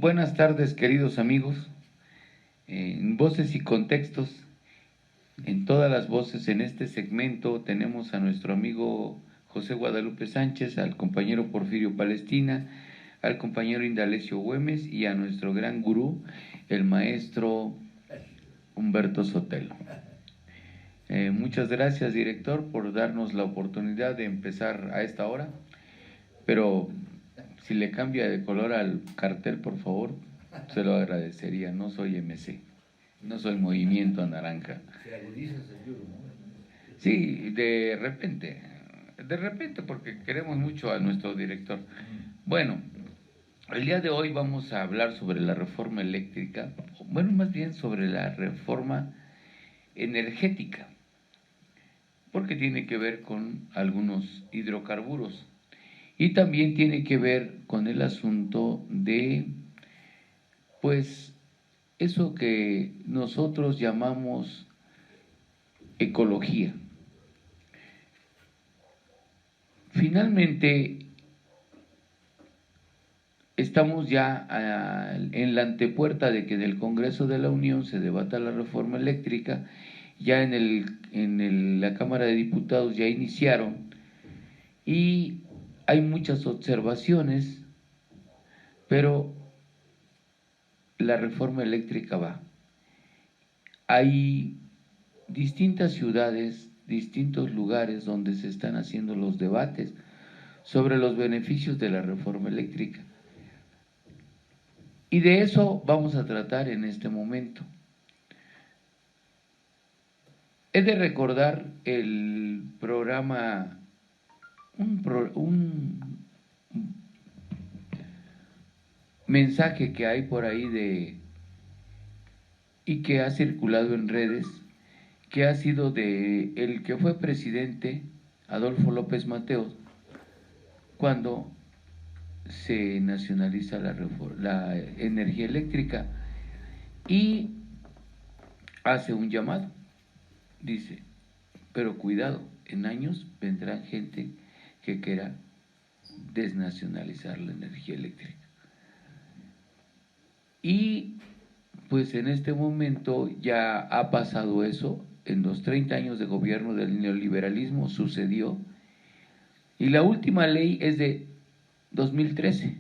Buenas tardes, queridos amigos. En Voces y Contextos, en todas las voces en este segmento tenemos a nuestro amigo José Guadalupe Sánchez, al compañero Porfirio Palestina, al compañero Indalecio Güemes y a nuestro gran gurú, el maestro Humberto Sotelo. Muchas gracias, director, por darnos la oportunidad de empezar a esta hora, pero si le cambia de color al cartel, por favor, se lo agradecería. No soy MC, no soy Movimiento Naranja. Se agudiza el yugo, ¿no? Sí, de repente, porque queremos mucho a nuestro director. Bueno, el día de hoy vamos a hablar sobre la reforma eléctrica, bueno, más bien sobre la reforma energética, porque tiene que ver con algunos hidrocarburos y también tiene que ver con el asunto de, pues, eso que nosotros llamamos ecología. Finalmente, estamos ya en la antepuerta de que en el Congreso de la Unión se debata la reforma eléctrica. Ya la Cámara de Diputados ya iniciaron y hay muchas observaciones, pero la reforma eléctrica va. Hay distintas ciudades, distintos lugares donde se están haciendo los debates sobre los beneficios de la reforma eléctrica. Y de eso vamos a tratar en este momento. He de recordar el programa, un mensaje que hay por ahí y que ha circulado en redes, que ha sido de el que fue presidente, Adolfo López Mateos, cuando se nacionaliza la energía eléctrica, y hace un llamado. Dice, pero cuidado, en años vendrá gente que quiera desnacionalizar la energía eléctrica. Y pues en este momento ya ha pasado eso. En los 30 años de gobierno del neoliberalismo sucedió, y la última ley es de 2013,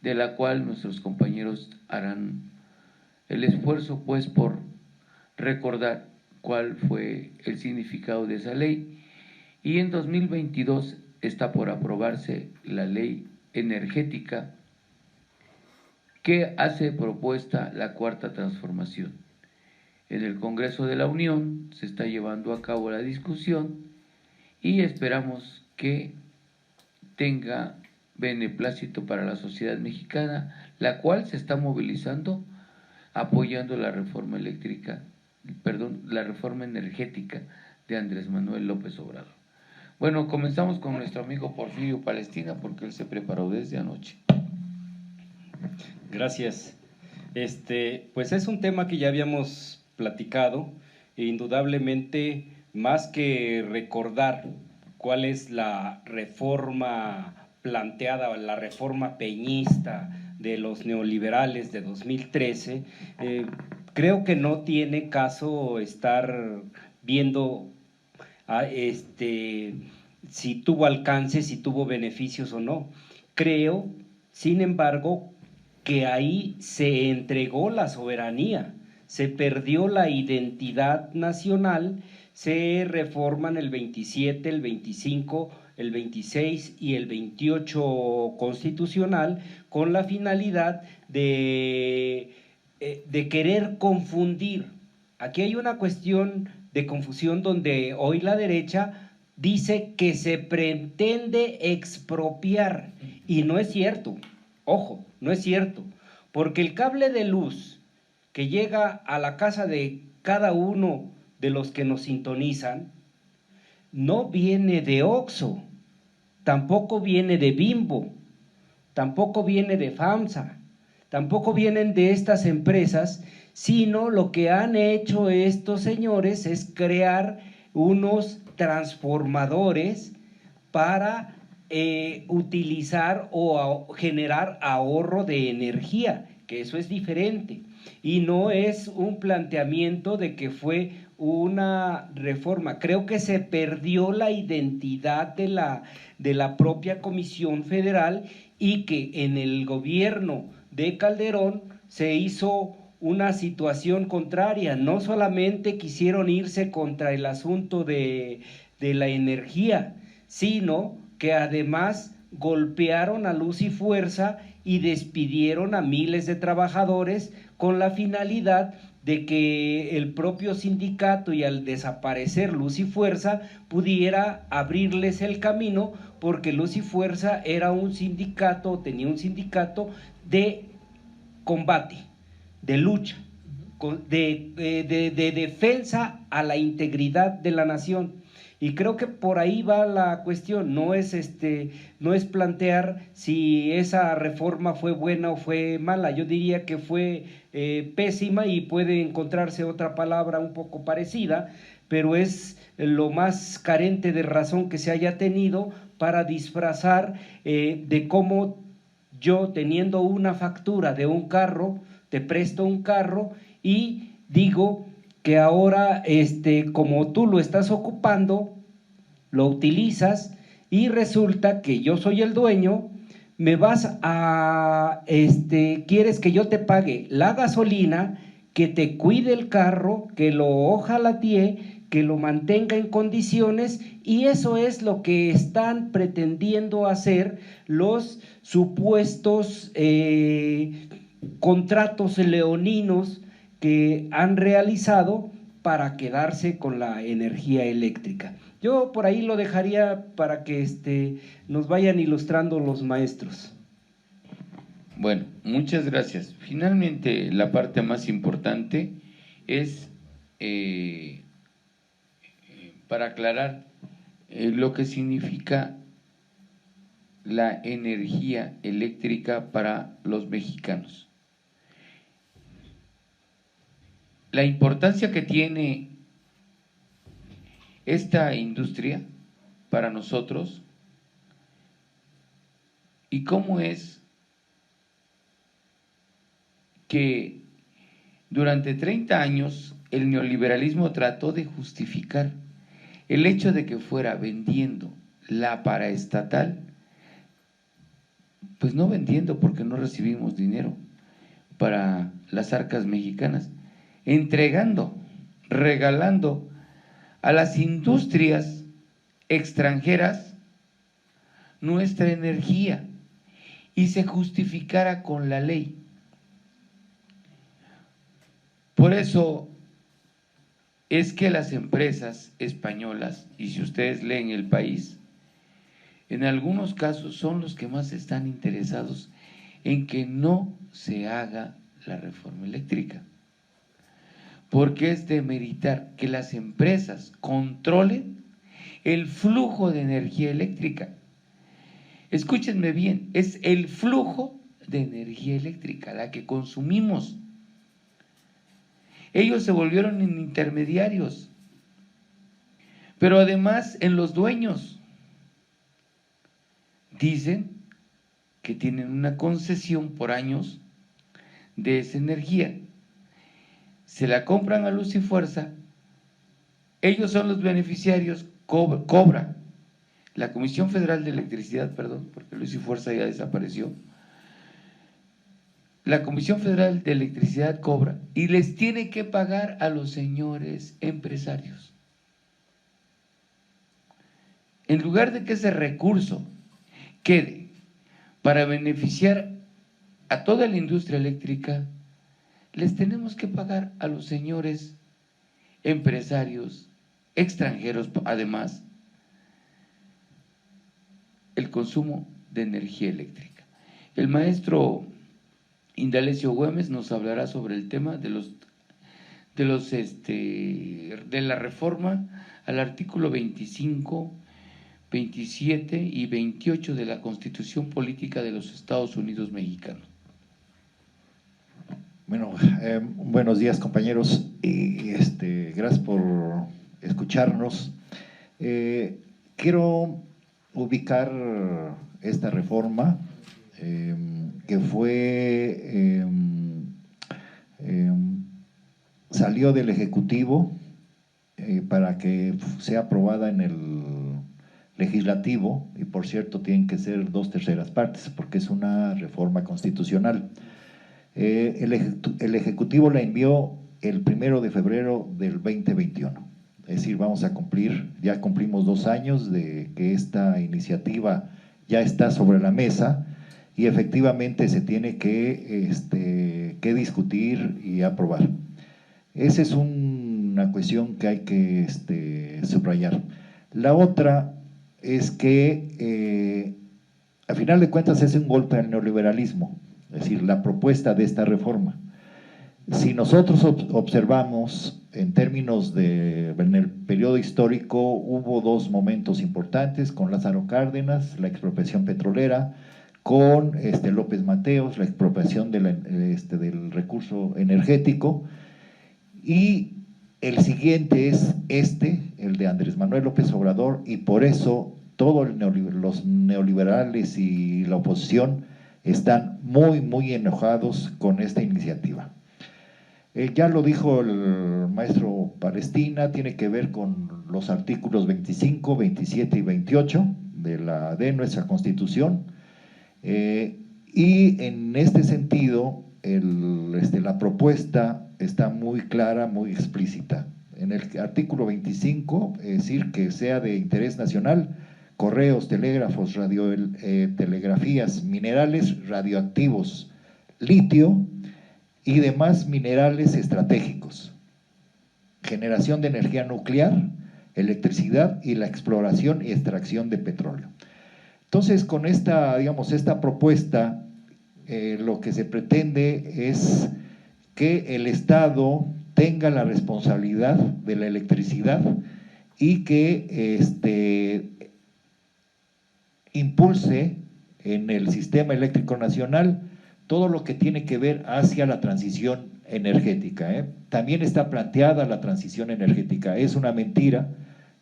de la cual nuestros compañeros harán el esfuerzo pues por recordar cuál fue el significado de esa ley. Y en 2022 está por aprobarse la ley energética, que hace propuesta la cuarta transformación. En el Congreso de la Unión se está llevando a cabo la discusión y esperamos que tenga beneplácito para la sociedad mexicana, la cual se está movilizando apoyando la reforma energética de Andrés Manuel López Obrador. Bueno, comenzamos con nuestro amigo Porfirio Palestina, porque él se preparó desde anoche. Gracias. Pues es un tema que ya habíamos platicado, e indudablemente, más que recordar cuál es la reforma planteada, la reforma peñista de los neoliberales de 2013, creo que no tiene caso estar viendo si tuvo alcance, si tuvo beneficios o no. Creo, sin embargo, que ahí se entregó la soberanía, se perdió la identidad nacional. Se reforman el 27, el 25, el 26 y el 28 constitucional con la finalidad de querer confundir. Aquí hay una cuestión de confusión donde hoy la derecha dice que se pretende expropiar, y no es cierto. Ojo, no es cierto, porque el cable de luz que llega a la casa de cada uno de los que nos sintonizan no viene de Oxxo, tampoco viene de Bimbo, tampoco viene de FAMSA, tampoco vienen de estas empresas, sino lo que han hecho estos señores es crear unos transformadores para utilizar o generar ahorro de energía, que eso es diferente. Y no es un planteamiento de que fue una reforma. Creo que se perdió la identidad de la propia Comisión Federal y que en el gobierno de Calderón se hizo una situación contraria. No solamente quisieron irse contra el asunto de la energía, sino que además golpearon a luz y fuerza y despidieron a miles de trabajadores con la finalidad de que el propio sindicato, y al desaparecer Luz y Fuerza, pudiera abrirles el camino, porque Luz y Fuerza era un sindicato, tenía un sindicato de combate, de lucha, de defensa a la integridad de la nación. Y creo que por ahí va la cuestión. No es plantear si esa reforma fue buena o fue mala. Yo diría que fue pésima, y puede encontrarse otra palabra un poco parecida, pero es lo más carente de razón que se haya tenido para disfrazar de cómo yo, teniendo una factura de un carro, te presto un carro y digo que ahora, como tú lo estás ocupando, lo utilizas, y resulta que yo soy el dueño, me vas a, quieres que yo te pague la gasolina, que te cuide el carro, que lo ojalatee, que lo mantenga en condiciones, y eso es lo que están pretendiendo hacer los supuestos contratos leoninos que han realizado para quedarse con la energía eléctrica. Yo por ahí lo dejaría para que nos vayan ilustrando los maestros. Bueno, muchas gracias. Finalmente, la parte más importante es para aclarar lo que significa la energía eléctrica para los mexicanos. La importancia que tiene esta industria para nosotros, y cómo es que durante 30 años el neoliberalismo trató de justificar el hecho de que fuera vendiendo la paraestatal, pues no vendiendo, porque no recibimos dinero para las arcas mexicanas, entregando, regalando a las industrias extranjeras nuestra energía, y se justificara con la ley. Por eso es que las empresas españolas, y si ustedes leen El País, en algunos casos son los que más están interesados en que no se haga la reforma eléctrica, porque es demeritar que las empresas controlen el flujo de energía eléctrica. Escúchenme bien, es el flujo de energía eléctrica, la que consumimos. Ellos se volvieron en intermediarios, pero además en los dueños. Dicen que tienen una concesión por años de esa energía, se la compran a Luz y Fuerza, ellos son los beneficiarios, cobra la Comisión Federal de Electricidad, perdón, porque Luz y Fuerza ya desapareció. La Comisión Federal de Electricidad cobra y les tiene que pagar a los señores empresarios. En lugar de que ese recurso quede para beneficiar a toda la industria eléctrica, les tenemos que pagar a los señores empresarios extranjeros, además, el consumo de energía eléctrica. El maestro Indalecio Güemes nos hablará sobre el tema de la reforma al artículo 25, 27 y 28 de la Constitución Política de los Estados Unidos Mexicanos. Bueno, buenos días, compañeros, y gracias por escucharnos. Quiero ubicar esta reforma que fue salió del Ejecutivo para que sea aprobada en el Legislativo, y por cierto tienen que ser 2/3 partes porque es una reforma constitucional. El Ejecutivo la envió el 1 de febrero del 2021, es decir, vamos a cumplir, ya cumplimos 2 años de que esta iniciativa ya está sobre la mesa y efectivamente se tiene que discutir y aprobar. Esa es una cuestión que hay que subrayar. La otra es que, a final de cuentas, es un golpe al neoliberalismo, es decir, la propuesta de esta reforma. Si nosotros observamos en términos en el periodo histórico, hubo 2 momentos importantes, con Lázaro Cárdenas, la expropiación petrolera, con López Mateos, la expropiación del recurso energético, y el siguiente es el de Andrés Manuel López Obrador, y por eso todos los neoliberales y la oposición están muy, muy enojados con esta iniciativa. Ya lo dijo el maestro Palestina, tiene que ver con los artículos 25, 27 y 28 de nuestra Constitución, y en este sentido la propuesta está muy clara, muy explícita. En el artículo 25, es decir, que sea de interés nacional, correos, telégrafos, telegrafías, minerales radioactivos, litio y demás minerales estratégicos, generación de energía nuclear, electricidad y la exploración y extracción de petróleo. Entonces, con esta propuesta, lo que se pretende es que el Estado tenga la responsabilidad de la electricidad y que impulse en el sistema eléctrico nacional todo lo que tiene que ver hacia la transición energética. También está planteada la transición energética. Es una mentira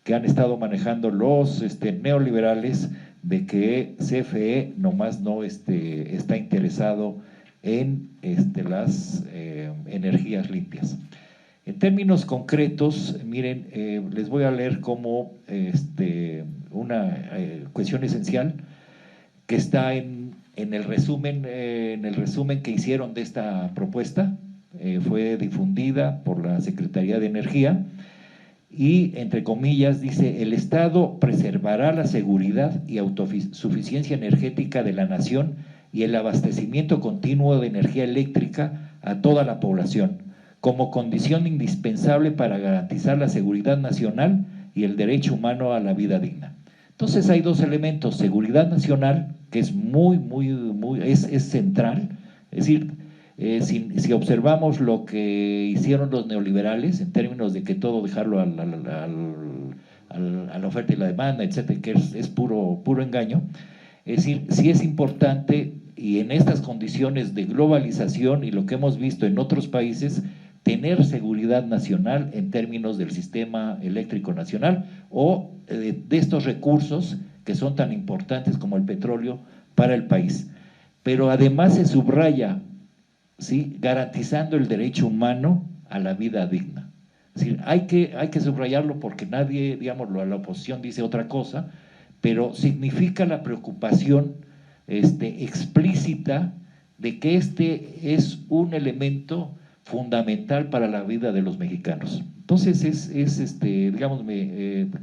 que han estado manejando los neoliberales de que CFE nomás no está interesado en las energías limpias. En términos concretos, miren, les voy a leer como una cuestión esencial que está en el resumen que hicieron de esta propuesta. Fue difundida por la Secretaría de Energía y, entre comillas, dice: el Estado preservará la seguridad y autosuficiencia energética de la nación y el abastecimiento continuo de energía eléctrica a toda la población, como condición indispensable para garantizar la seguridad nacional y el derecho humano a la vida digna. Entonces hay 2 elementos: seguridad nacional, que es es central, es decir, si observamos lo que hicieron los neoliberales en términos de que todo dejarlo a la oferta y la demanda, etcétera, que es puro engaño. Es decir, sí es importante, y en estas condiciones de globalización y lo que hemos visto en otros países, tener seguridad nacional en términos del sistema eléctrico nacional o de estos recursos que son tan importantes como el petróleo para el país. Pero además se subraya, ¿sí?, garantizando el derecho humano a la vida digna. Es decir, hay que subrayarlo porque nadie, digámoslo, la oposición dice otra cosa, pero significa la preocupación explícita de que es un elemento fundamental para la vida de los mexicanos. Entonces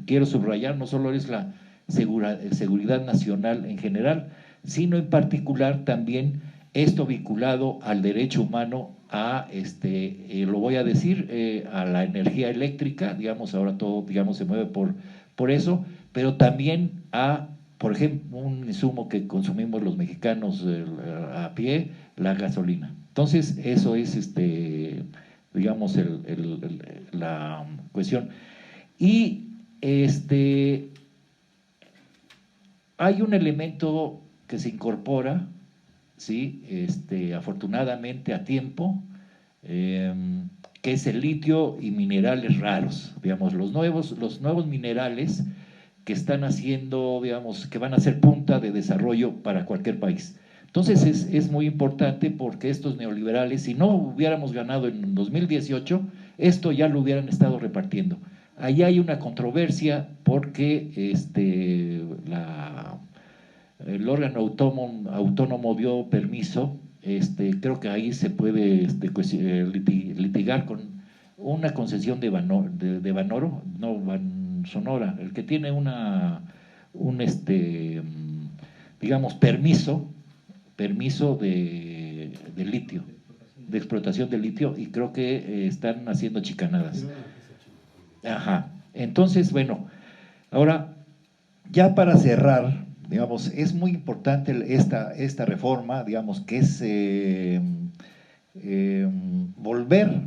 quiero subrayar, no solo es la seguridad nacional en general, sino en particular también esto vinculado al derecho humano a, lo voy a decir, a la energía eléctrica, digamos, ahora todo, digamos, se mueve por eso, pero también a, por ejemplo, un insumo que consumimos los mexicanos a pie, la gasolina. Entonces, eso es, digamos, la cuestión. Y hay un elemento que se incorpora, ¿sí?, afortunadamente a tiempo, que es el litio y minerales raros. Digamos, los nuevos minerales que están haciendo, digamos, que van a ser punta de desarrollo para cualquier país. Entonces es muy importante porque estos neoliberales, si no hubiéramos ganado en 2018, esto ya lo hubieran estado repartiendo. Ahí hay una controversia porque el órgano autónomo dio permiso, creo que ahí se puede litigar con una concesión de Banoro, no Sonora, el que tiene digamos, permiso de litio, de explotación de litio, y creo que están haciendo chicanadas. Ajá. Entonces, bueno, ahora, ya para cerrar, digamos, es muy importante esta reforma, digamos, que es volver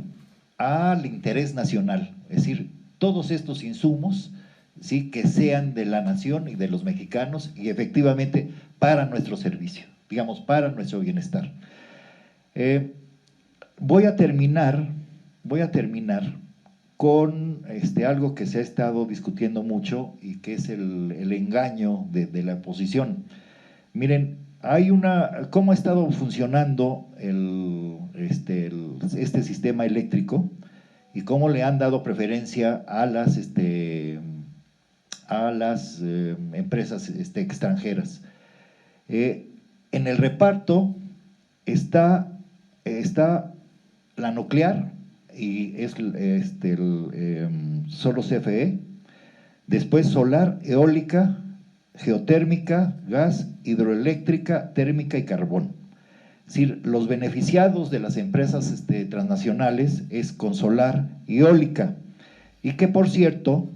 al interés nacional, es decir, todos estos insumos, ¿sí?, que sean de la nación y de los mexicanos y efectivamente para nuestro servicio, digamos, para nuestro bienestar. Voy a terminar con algo que se ha estado discutiendo mucho y que es el engaño de la oposición. Miren, ¿cómo ha estado funcionando este sistema eléctrico y cómo le han dado preferencia a las empresas extranjeras? En el reparto está la nuclear, y es solo CFE, después solar, eólica, geotérmica, gas, hidroeléctrica, térmica y carbón. Es decir, los beneficiados de las empresas transnacionales es con solar y eólica, y que por cierto,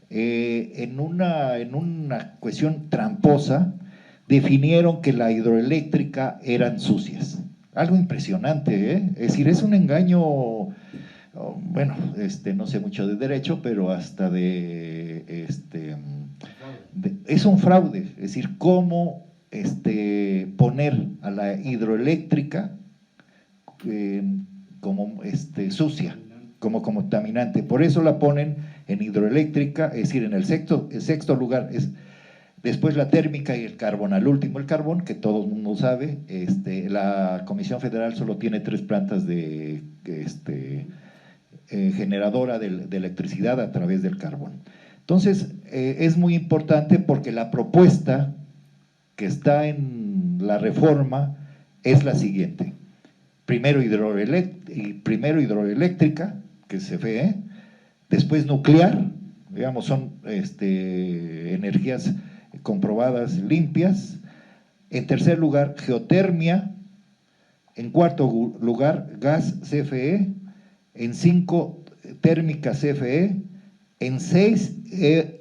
en una cuestión tramposa, definieron que la hidroeléctrica eran sucias. Algo impresionante, ¿eh? Es decir, es un engaño, bueno, no sé mucho de derecho, pero hasta es un fraude. Es decir, cómo poner a la hidroeléctrica como sucia, como contaminante. Por eso la ponen en hidroeléctrica, es decir, en el sexto lugar es. Después la térmica y el carbón. Al último el carbón, que todo el mundo sabe, la Comisión Federal solo tiene 3 plantas de generadora de electricidad a través del carbón. Entonces, es muy importante porque la propuesta que está en la reforma es la siguiente. Primero hidroeléctrica, que es CFE, después nuclear, digamos, son energías comprobadas limpias. En tercer lugar, geotermia. En cuarto lugar, gas CFE. En 5, térmica CFE. En 6,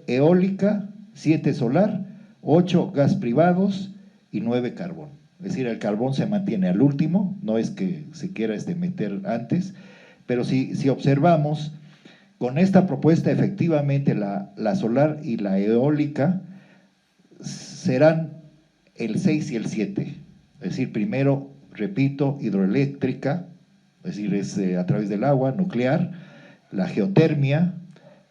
eólica. 7, solar. 8, gas privados. Y 9, carbón. Es decir, el carbón se mantiene al último, no es que se quiera meter antes, pero si observamos, con esta propuesta efectivamente la solar y la eólica serán el 6 y el 7, es decir, primero, repito, hidroeléctrica, es decir, es a través del agua, nuclear, la geotermia,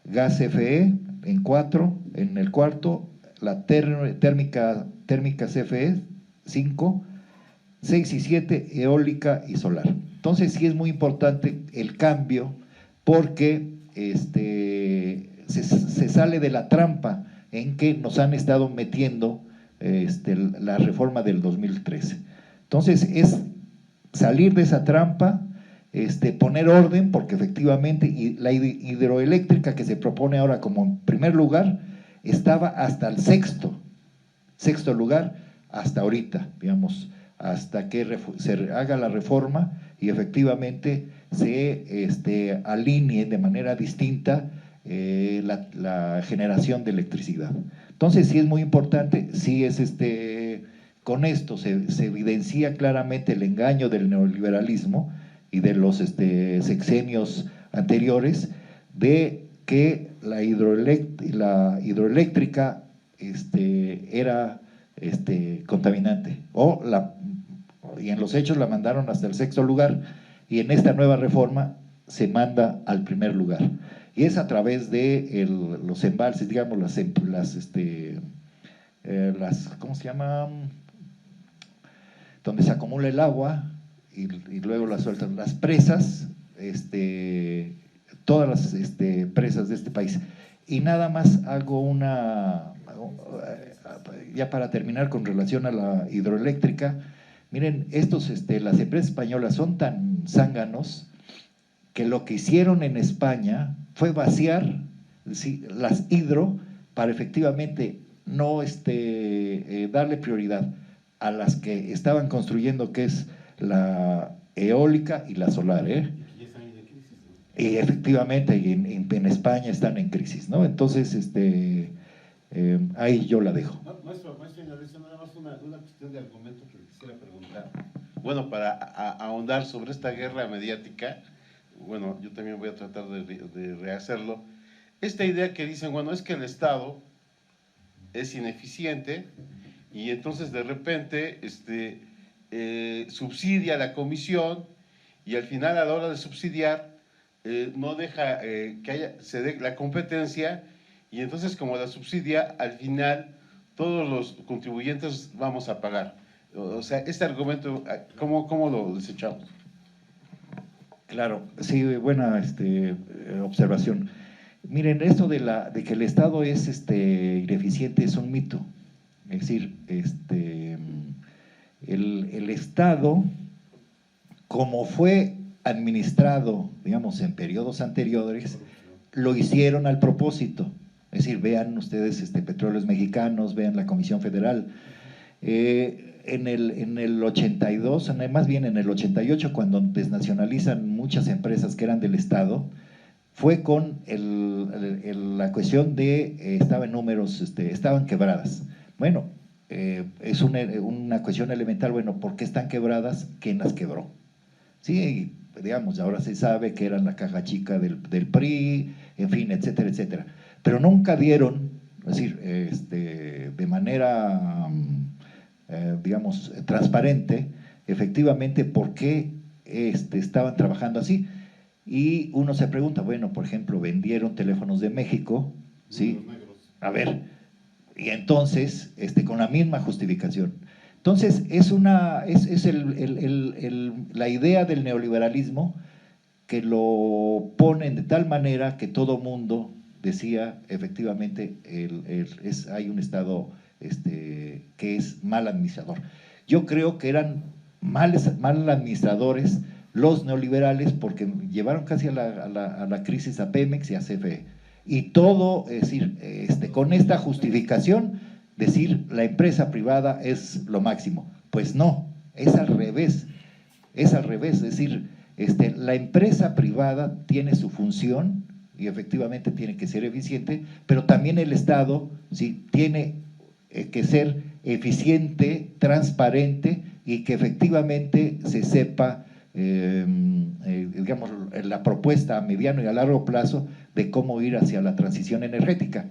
gas CFE en 4, en el cuarto, la térmica CFE 5, 6 y 7, eólica y solar. Entonces sí es muy importante el cambio porque se sale de la trampa en que nos han estado metiendo la reforma del 2013. Entonces es salir de esa trampa, poner orden, porque efectivamente la hidroeléctrica que se propone ahora como en primer lugar, estaba hasta el sexto lugar, hasta ahorita, digamos, hasta que se haga la reforma y efectivamente se alinee de manera distinta la generación de electricidad. Entonces sí es muy importante, sí es con esto se evidencia claramente el engaño del neoliberalismo y de los sexenios anteriores, de que la hidroeléctrica era contaminante, y en los hechos la mandaron hasta el sexto lugar, y en esta nueva reforma se manda al primer lugar. Y es a través de los embalses, digamos, ¿cómo se llama? Donde se acumula el agua y luego la sueltan. Las presas, todas las presas de este país. Y nada más hago ya para terminar con relación a la hidroeléctrica, miren, las empresas españolas son tan zánganos que lo que hicieron en España fue vaciar las hidro para efectivamente no darle prioridad a las que estaban construyendo, que es la eólica y la solar, y efectivamente en España están en crisis, ¿no? Entonces, ahí yo la dejo. Maestro, nada más una cuestión de argumento que quisiera preguntar. Bueno, para ahondar sobre esta guerra mediática, bueno, yo también voy a tratar de rehacerlo. Esta idea que dicen, bueno, es que el Estado es ineficiente y entonces de repente subsidia a la comisión y al final a la hora de subsidiar no deja que se dé la competencia y entonces como la subsidia al final todos los contribuyentes vamos a pagar. O sea, este argumento, ¿cómo lo desechamos? Claro, sí, buena observación. Miren, esto de que el Estado es ineficiente es un mito. Es decir, el Estado, como fue administrado, digamos, en periodos anteriores, lo hicieron al propósito. Es decir, vean ustedes Petróleos Mexicanos, vean la Comisión Federal. En el 82, más bien en el 88, cuando desnacionalizan muchas empresas que eran del Estado, fue con la cuestión de, estaba en números, estaban quebradas. Bueno, es una cuestión elemental, bueno, ¿por qué están quebradas? ¿Quién las quebró? Sí, digamos, ahora se sabe que eran la caja chica del PRI, en fin, etcétera, etcétera. Pero nunca dieron, es decir, de manera, digamos, transparente, efectivamente, por qué estaban trabajando así. Y uno se pregunta, bueno, por ejemplo, vendieron Teléfonos de México, ¿sí? A ver, y entonces, con la misma justificación. Entonces, es la idea del neoliberalismo que lo ponen de tal manera que todo mundo decía, efectivamente, hay un Estado que es mal administrador. Yo creo que eran mal administradores los neoliberales porque llevaron casi a la crisis a Pemex y a CFE. Y todo, es decir, con esta justificación, decir la empresa privada es lo máximo. Pues no, es al revés, es decir, la empresa privada tiene su función y efectivamente tiene que ser eficiente, pero también el Estado, ¿sí?, tiene que ser eficiente, transparente y que efectivamente se sepa, digamos, la propuesta a mediano y a largo plazo de cómo ir hacia la transición energética.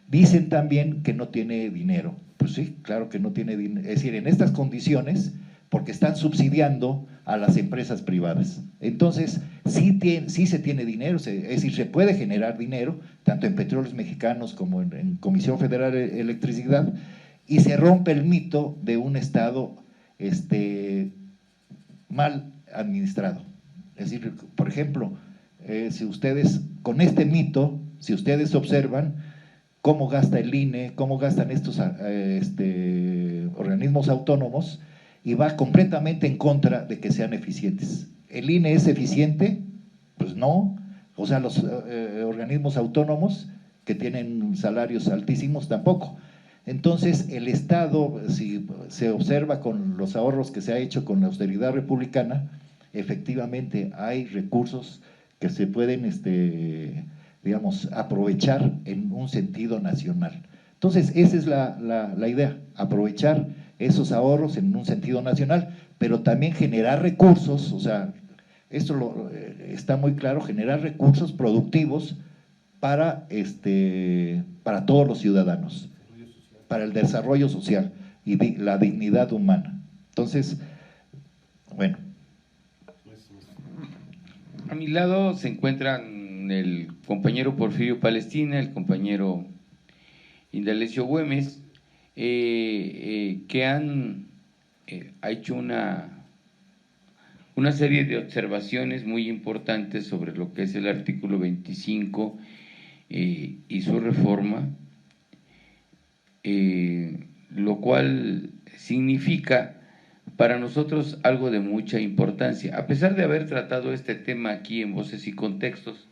Dicen también que no tiene dinero. Pues sí, claro que no tiene dinero. Es decir, en estas condiciones, porque están subsidiando a las empresas privadas. Entonces, sí se tiene dinero, es decir, se puede generar dinero, tanto en Petróleos Mexicanos como en Comisión Federal de Electricidad, y se rompe el mito de un Estado mal administrado. Es decir, por ejemplo, si ustedes, con este mito, si ustedes observan cómo gasta el INE, cómo gastan estos organismos autónomos, y va completamente en contra de que sean eficientes. ¿El INE es eficiente? Pues no. O sea, los organismos autónomos que tienen salarios altísimos tampoco. Entonces, el Estado, si se observa con los ahorros que se ha hecho con la austeridad republicana, efectivamente hay recursos que se pueden, digamos, aprovechar en un sentido nacional. Entonces, esa es la idea, aprovechar esos ahorros en un sentido nacional, pero también generar recursos, o sea, esto está muy claro, generar recursos productivos para todos los ciudadanos, para el desarrollo social y la dignidad humana. Entonces, bueno. A mi lado se encuentran el compañero Porfirio Palestina, el compañero Indalecio Güemes, que han hecho una serie de observaciones muy importantes sobre lo que es el artículo 25 y su reforma, lo cual significa para nosotros algo de mucha importancia. A pesar de haber tratado este tema aquí en Voces y Contextos,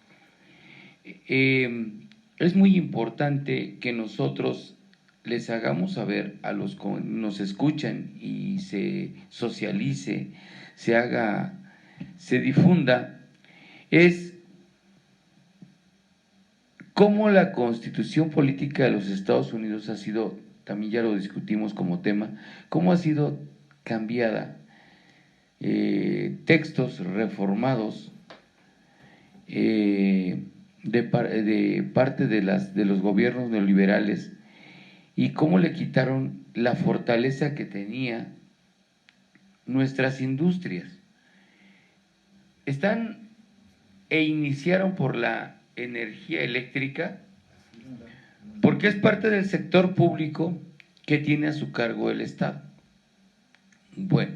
es muy importante que nosotros les hagamos saber a los que nos escuchan y se socialice, se difunda, es cómo la Constitución Política de los Estados Unidos ha sido, también ya lo discutimos como tema, cómo ha sido cambiada, textos reformados de parte de los gobiernos neoliberales, y cómo le quitaron la fortaleza que tenía nuestras industrias. Iniciaron por la energía eléctrica, porque es parte del sector público que tiene a su cargo el Estado. Bueno,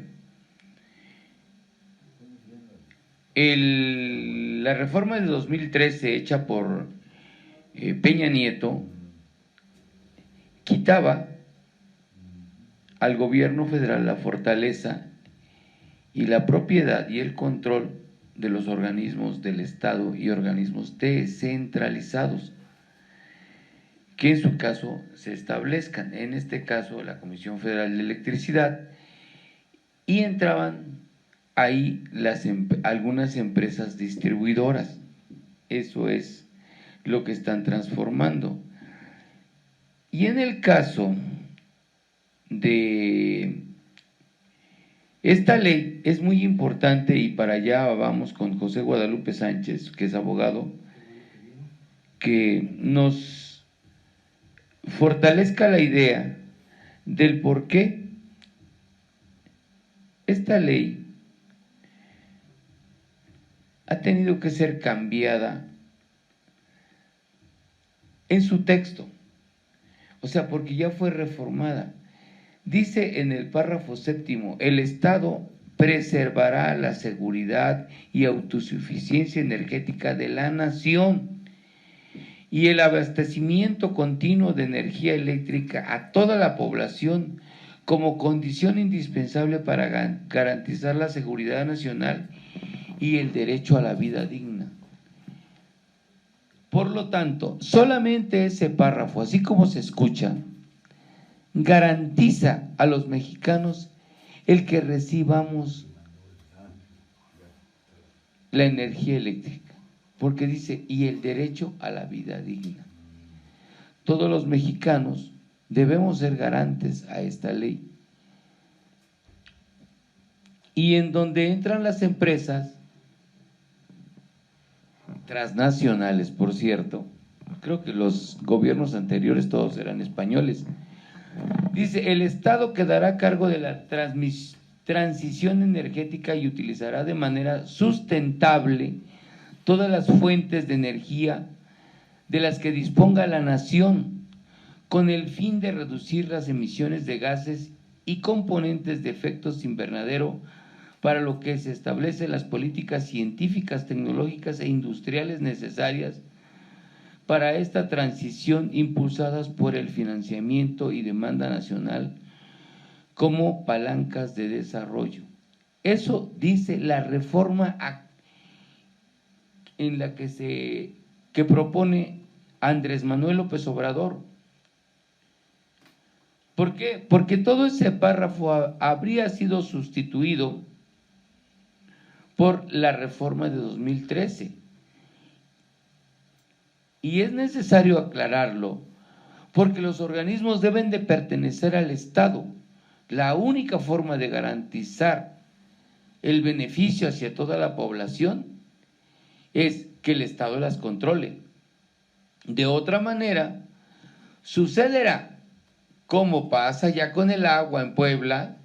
la reforma de 2013 hecha por Peña Nieto quitaba al gobierno federal la fortaleza y la propiedad y el control de los organismos del Estado y organismos descentralizados que en su caso se establezcan, en este caso la Comisión Federal de Electricidad, y entraban ahí algunas empresas distribuidoras. Eso es lo que están transformando. Y en el caso de esta ley es muy importante, y para allá vamos con José Guadalupe Sánchez, que es abogado, que nos fortalezca la idea del por qué esta ley ha tenido que ser cambiada en su texto. O sea, porque ya fue reformada. Dice en el párrafo 7º, el Estado preservará la seguridad y autosuficiencia energética de la nación y el abastecimiento continuo de energía eléctrica a toda la población como condición indispensable para garantizar la seguridad nacional y el derecho a la vida digna. Por lo tanto, solamente ese párrafo, así como se escucha, garantiza a los mexicanos el que recibamos la energía eléctrica, porque dice, y el derecho a la vida digna. Todos los mexicanos debemos ser garantes a esta ley. Y en donde entran las empresas transnacionales, por cierto, creo que los gobiernos anteriores todos eran españoles. Dice, el Estado quedará a cargo de la transición energética y utilizará de manera sustentable todas las fuentes de energía de las que disponga la nación, con el fin de reducir las emisiones de gases y componentes de efectos invernadero, para lo que se establecen las políticas científicas, tecnológicas e industriales necesarias para esta transición, impulsadas por el financiamiento y demanda nacional como palancas de desarrollo. Eso dice la reforma en la que propone Andrés Manuel López Obrador. ¿Por qué? Porque todo ese párrafo habría sido sustituido por la reforma de 2013. Y es necesario aclararlo, porque los organismos deben de pertenecer al Estado. La única forma de garantizar el beneficio hacia toda la población es que el Estado las controle. De otra manera, sucederá, como pasa ya con el agua en Puebla,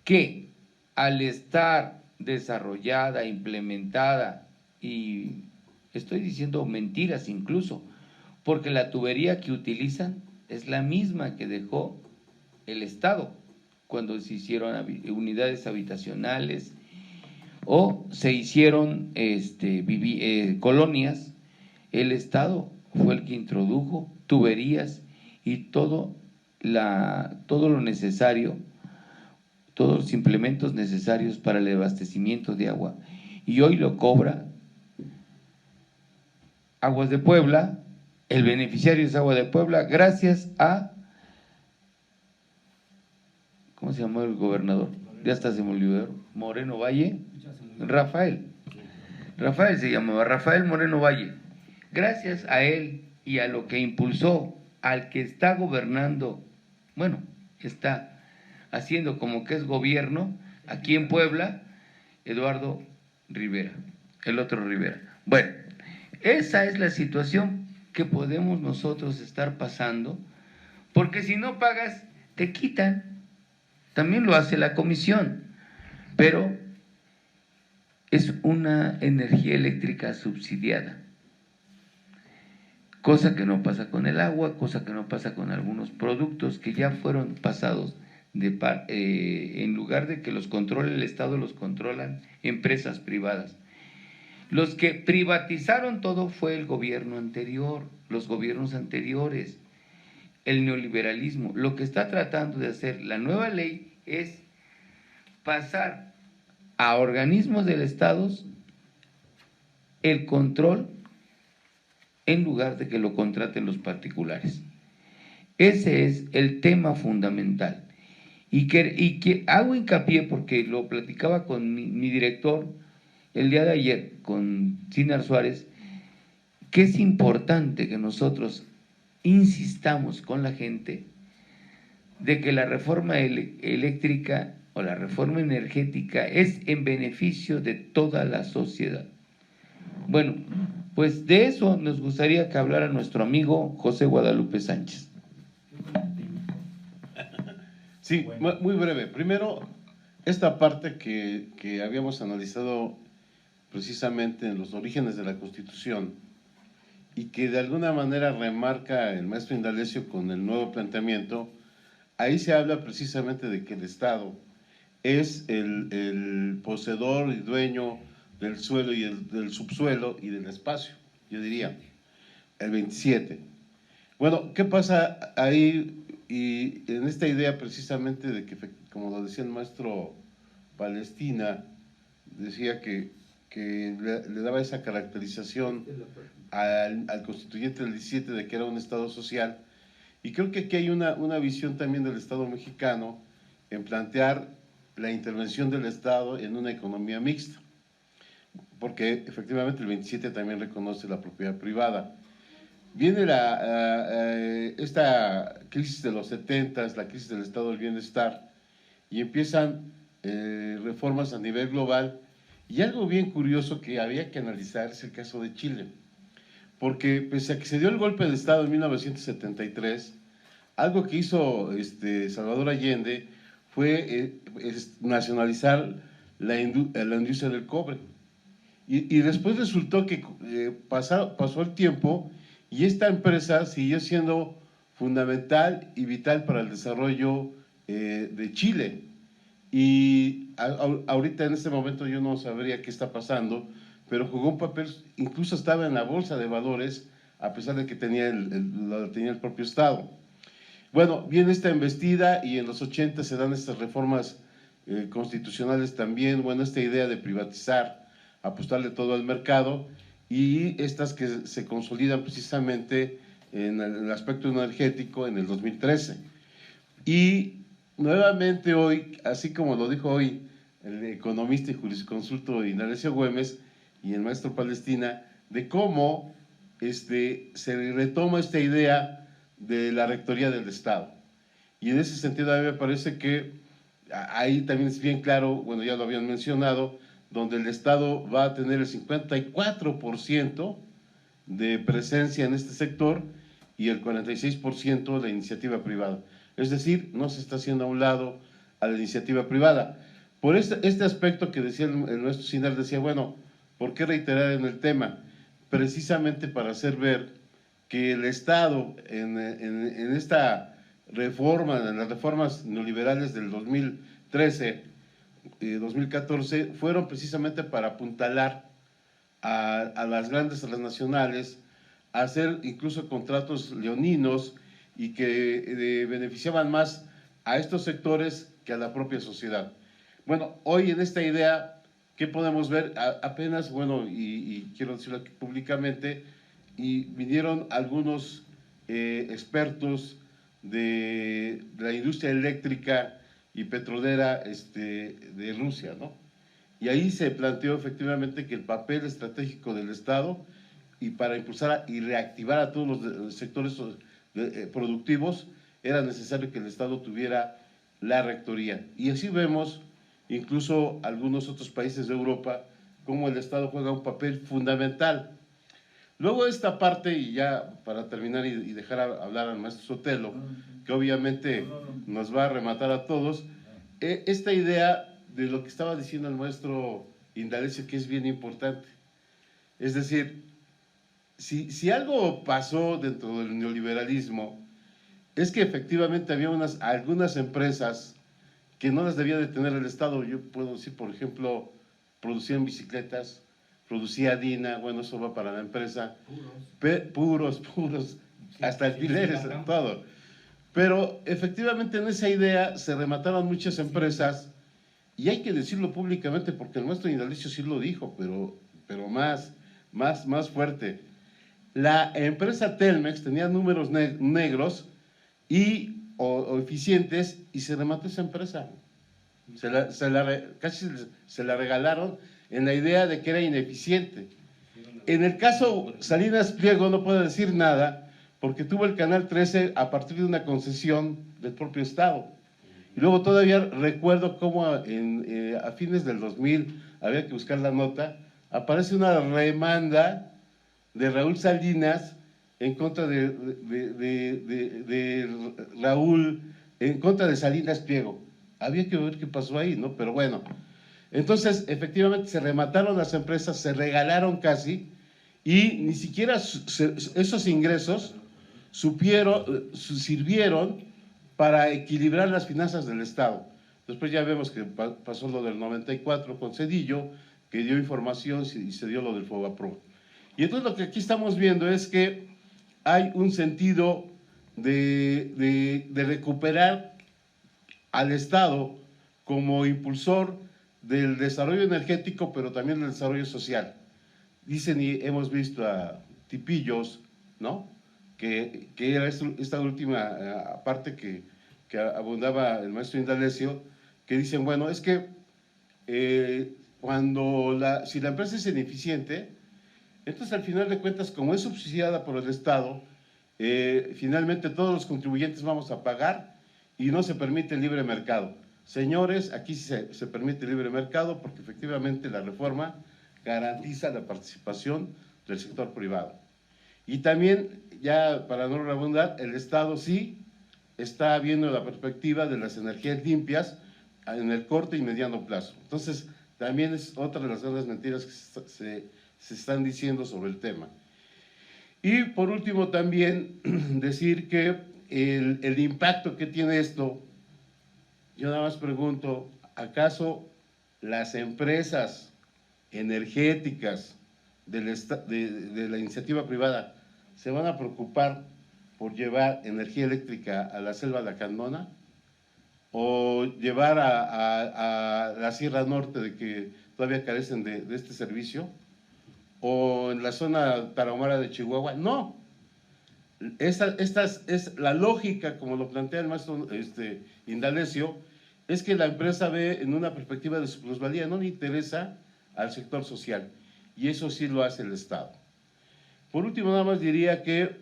que al estar desarrollada, implementada y estoy diciendo mentiras incluso, porque la tubería que utilizan es la misma que dejó el Estado cuando se hicieron unidades habitacionales o se hicieron colonias. El Estado fue el que introdujo tuberías y todo lo necesario, todos los implementos necesarios para el abastecimiento de agua, y hoy lo cobra Aguas de Puebla. El beneficiario es Agua de Puebla, gracias a, ¿cómo se llamó el gobernador? Ya hasta se me olvidó. Moreno Valle. Rafael se llamaba, Rafael Moreno Valle. Gracias a él y a lo que impulsó al que está gobernando, bueno, está haciendo como que es gobierno aquí en Puebla, Eduardo Rivera, el otro Rivera. Bueno, esa es la situación que podemos nosotros estar pasando, porque si no pagas, te quitan. También lo hace la comisión, pero es una energía eléctrica subsidiada, cosa que no pasa con el agua, cosa que no pasa con algunos productos que ya fueron pasados en lugar de que los controle el Estado, los controlan empresas privadas. Los que privatizaron todo fue el gobierno anterior, los gobiernos anteriores, el neoliberalismo. Lo que está tratando de hacer la nueva ley es pasar a organismos del Estado el control en lugar de que lo contraten los particulares. Ese es el tema fundamental. Y que hago hincapié porque lo platicaba con mi director el día de ayer, con Sinar Suárez, que es importante que nosotros insistamos con la gente de que la reforma eléctrica o la reforma energética es en beneficio de toda la sociedad. Bueno, pues de eso nos gustaría que hablara nuestro amigo José Guadalupe Sánchez. Sí, muy breve. Primero, esta parte que habíamos analizado precisamente en los orígenes de la Constitución y que de alguna manera remarca el maestro Indalecio con el nuevo planteamiento, ahí se habla precisamente de que el Estado es el poseedor y dueño del suelo y del subsuelo y del espacio, yo diría, el 27. Bueno, ¿qué pasa ahí? Y en esta idea precisamente de que, como lo decía el maestro Palestina, decía que le daba esa caracterización al constituyente del 17 de que era un Estado social, y creo que aquí hay una visión también del Estado mexicano en plantear la intervención del Estado en una economía mixta, porque efectivamente el 27 también reconoce la propiedad privada. Viene esta crisis de los 70s, la crisis del Estado del Bienestar, y empiezan reformas a nivel global, y algo bien curioso que había que analizar es el caso de Chile, porque pese a que se dio el golpe de Estado en 1973, algo que hizo Salvador Allende fue nacionalizar la industria del cobre, y después resultó que pasó el tiempo y esta empresa siguió siendo fundamental y vital para el desarrollo de Chile. Y ahorita en este momento yo no sabría qué está pasando, pero jugó un papel, incluso estaba en la bolsa de valores, a pesar de que tenía el propio Estado. Bueno, viene esta embestida y en los 80 se dan estas reformas constitucionales también, bueno, esta idea de privatizar, apostarle todo al mercado, y estas que se consolidan precisamente en el aspecto energético en el 2013. Y nuevamente hoy, así como lo dijo hoy el economista y jurisconsulto Indalecio Güemes y el maestro Palestina, de cómo se retoma esta idea de la rectoría del Estado. Y en ese sentido a mí me parece que ahí también es bien claro, bueno, ya lo habían mencionado, donde el Estado va a tener el 54% de presencia en este sector y el 46% de iniciativa privada. Es decir, no se está haciendo a un lado a la iniciativa privada. Por este aspecto que decía el nuestro Sinar, decía, bueno, ¿Por qué reiterar en el tema? Precisamente para hacer ver que el Estado en esta reforma, en las reformas neoliberales del 2013, 2014, fueron precisamente para apuntalar a las grandes transnacionales, a hacer incluso contratos leoninos y que beneficiaban más a estos sectores que a la propia sociedad. Bueno, hoy en esta idea, ¿qué podemos ver? Apenas, bueno, y quiero decirlo aquí públicamente, y vinieron algunos expertos de la industria eléctrica y petrolera de Rusia, ¿no? Y ahí se planteó efectivamente que el papel estratégico del Estado y para impulsar y reactivar a todos los sectores productivos era necesario que el Estado tuviera la rectoría. Y así vemos incluso algunos otros países de Europa cómo el Estado juega un papel fundamental. Luego esta parte, y ya para terminar y dejar hablar al maestro Sotelo, que obviamente nos va a rematar a todos, esta idea de lo que estaba diciendo el maestro Indalecio, que es bien importante. Es decir, si algo pasó dentro del neoliberalismo, es que efectivamente había algunas empresas que no las debía de tener el Estado. Yo puedo decir, por ejemplo, producían bicicletas, producía Dina, bueno, eso va para la empresa, puros, hasta alfileres, todo. Pero efectivamente en esa idea se remataron muchas empresas, y hay que decirlo públicamente porque el maestro Indalecio sí lo dijo, pero más fuerte. La empresa Telmex tenía números negros o eficientes, y se remató esa empresa. Casi se la regalaron en la idea de que era ineficiente. En el caso Salinas Pliego no puedo decir nada porque tuvo el Canal 13 a partir de una concesión del propio Estado. Y luego todavía recuerdo cómo a fines del 2000, había que buscar la nota, aparece una remanda de Raúl Salinas en contra de Raúl, en contra de Salinas Pliego. Había que ver qué pasó ahí, ¿no? Pero bueno, entonces efectivamente se remataron las empresas, se regalaron casi, y ni siquiera esos ingresos sirvieron para equilibrar las finanzas del Estado. Después ya vemos que pasó lo del 94 con Zedillo, que dio información y se dio lo del Fobaproa. Y entonces lo que aquí estamos viendo es que hay un sentido de recuperar al Estado como impulsor del desarrollo energético, pero también del desarrollo social. Dicen, y hemos visto a tipillos, ¿no?, que era esta última parte que abundaba el maestro Indalecio, que dicen, bueno, es que si la empresa es ineficiente, entonces al final de cuentas, como es subsidiada por el Estado, finalmente todos los contribuyentes vamos a pagar y no se permite el libre mercado. Señores, aquí sí se permite el libre mercado porque efectivamente la reforma garantiza la participación del sector privado. Y también, ya para no redundar, el Estado sí está viendo la perspectiva de las energías limpias en el corto y mediano plazo. Entonces, también es otra de las grandes mentiras que se están diciendo sobre el tema. Y por último también decir que el impacto que tiene esto, yo nada más pregunto, ¿acaso las empresas energéticas de la iniciativa privada se van a preocupar por llevar energía eléctrica a la selva lacandona? ¿O llevar a la Sierra Norte, de que todavía carecen de este servicio? ¿O en la zona tarahumara de Chihuahua? No. Esta es la lógica, como lo plantea el maestro Indalecio, es que la empresa ve en una perspectiva de su plusvalía, no le interesa al sector social, y eso sí lo hace el Estado. Por último, nada más diría que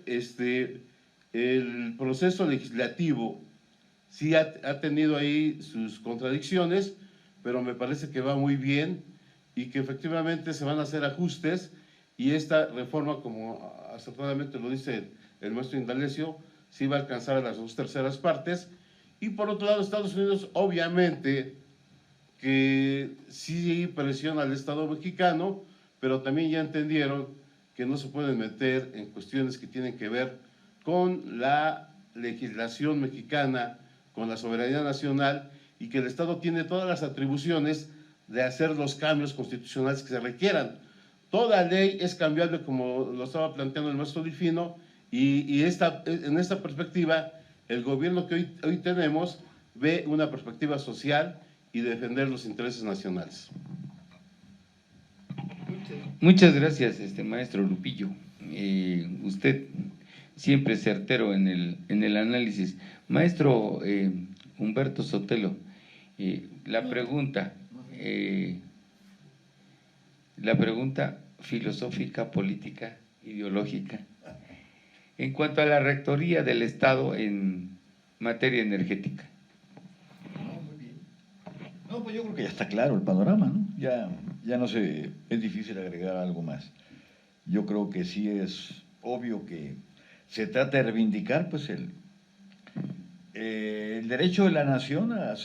el proceso legislativo sí ha tenido ahí sus contradicciones, pero me parece que va muy bien y que efectivamente se van a hacer ajustes, y esta reforma, como acertadamente lo dice el maestro Indalecio, sí va a alcanzar a las 2/3 partes. Y por otro lado, Estados Unidos obviamente que sí presiona al Estado mexicano, pero también ya entendieron que no se pueden meter en cuestiones que tienen que ver con la legislación mexicana, con la soberanía nacional, y que el Estado tiene todas las atribuciones de hacer los cambios constitucionales que se requieran. Toda ley es cambiable, como lo estaba planteando el maestro Delfino, y en esta perspectiva, el gobierno que hoy tenemos ve una perspectiva social y defender los intereses nacionales. Muchas gracias, maestro Lupillo. Usted siempre certero en el análisis. Maestro Humberto Sotelo, la pregunta filosófica, política, ideológica, en cuanto a la rectoría del Estado en materia energética. Muy bien. No, pues yo creo que ya está claro el panorama, ¿no? Ya no sé, es difícil agregar algo más. Yo creo que sí es obvio que se trata de reivindicar pues el derecho de la nación a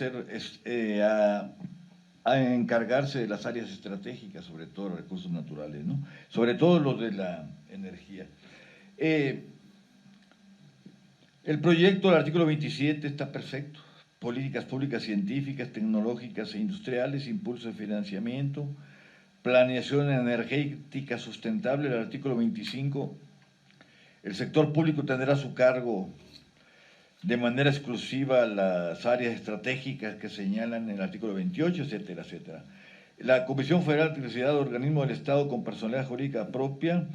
encargarse de las áreas estratégicas, sobre todo los recursos naturales, ¿no? Sobre todo los de la energía. El proyecto del artículo 27 está perfecto. Políticas públicas científicas, tecnológicas e industriales, impulso de financiamiento, planeación energética sustentable, el artículo 25. El sector público tendrá a su cargo de manera exclusiva las áreas estratégicas que señalan en el artículo 28, etcétera, etcétera. La Comisión Federal de Electricidad, organismo del Estado con personalidad jurídica propia,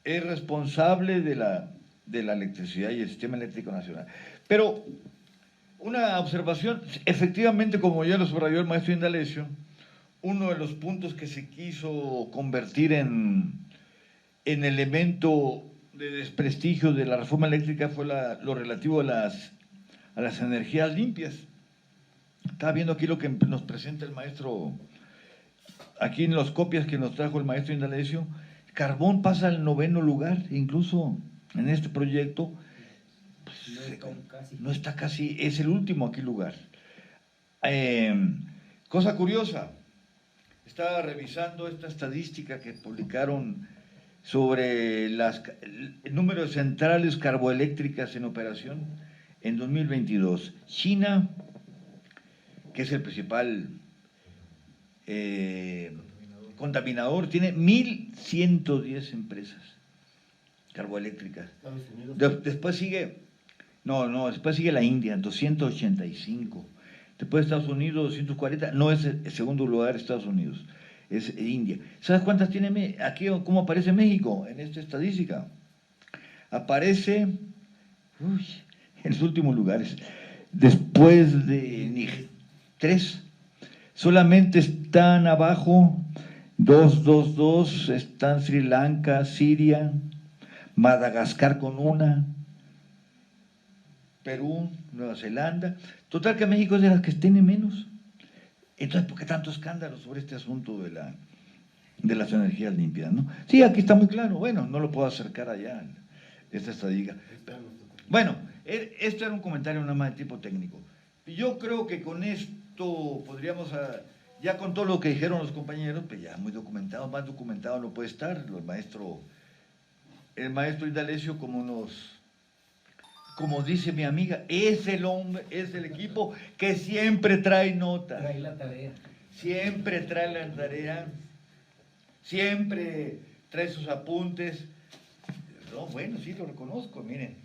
es responsable de la electricidad y el sistema eléctrico nacional. Pero una observación, efectivamente, como ya lo subrayó el maestro Indalecio, uno de los puntos que se quiso convertir en elemento de desprestigio de la reforma eléctrica fue lo relativo a las energías limpias. Estaba viendo aquí lo que nos presenta el maestro, aquí en las copias que nos trajo el maestro Indalecio. Carbón pasa al 9º lugar, incluso en este proyecto. No está casi, es el último aquí lugar. Cosa curiosa, estaba revisando esta estadística que publicaron sobre el número de centrales carboeléctricas en operación en 2022. China, que es el principal contaminador, tiene 1.110 empresas carboeléctricas. Después sigue, después sigue la India, 285. Después Estados Unidos, 240. No es el segundo lugar Estados Unidos, es India. ¿Sabes cuántas tiene aquí? ¿Cómo aparece México en esta estadística? Aparece en los últimos lugares. Después de 3. Solamente están abajo 2, están Sri Lanka, Siria, Madagascar con 1, Perú, Nueva Zelanda. Total que México es de las que tiene menos. Entonces, ¿por qué tanto escándalo sobre este asunto de las energías limpias, no? Sí, aquí está muy claro. Bueno, no lo puedo acercar allá, esta estadística. Bueno, esto era un comentario nada más de tipo técnico. Yo creo que con esto podríamos, ya con todo lo que dijeron los compañeros, pues ya muy documentado, más documentado no puede estar. El maestro Indalecio, como dice mi amiga, es el hombre, es el equipo que siempre trae nota. Trae la tarea. Siempre trae la tarea, siempre trae sus apuntes. No, bueno, sí lo reconozco, miren,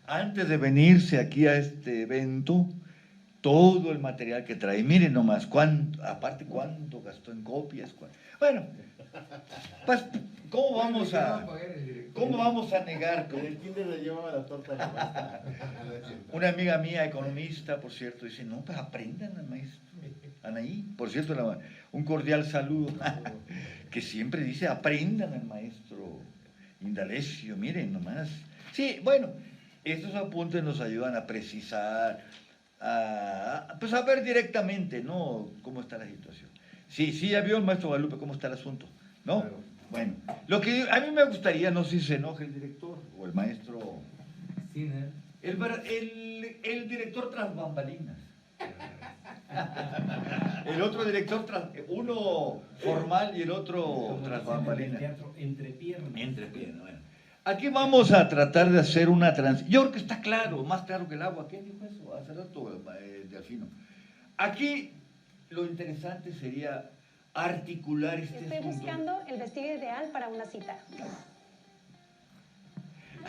antes de venirse aquí a este evento, todo el material que trae, miren nomás, aparte cuánto gastó en copias. Bueno, pues, ¿cómo vamos a negar? El kinder le llevaba la torta a la maestra. Una amiga mía, economista, por cierto, dice, no, pues aprendan al maestro Anaí. Por cierto, un cordial saludo, que siempre dice, aprendan al maestro Indalecio, miren nomás. Sí, bueno, estos apuntes nos ayudan a precisar, pues a ver directamente, ¿no?, cómo está la situación. Sí, ya vio el maestro Guadalupe cómo está el asunto, ¿no? Claro. Bueno, lo que a mí me gustaría, no sé si se enoja el director o el maestro, el director tras bambalinas. El otro director, uno formal y el otro Como tras dicen en el bambalinas. teatro, entre piernas. Entre piernas, bueno. Aquí vamos a tratar de hacer una transición. Yo creo que está claro, más claro que el agua. ¿Quién dijo eso? Hace rato, Delfino. Aquí lo interesante sería articular este Estoy asunto. buscando el vestido ideal para una cita.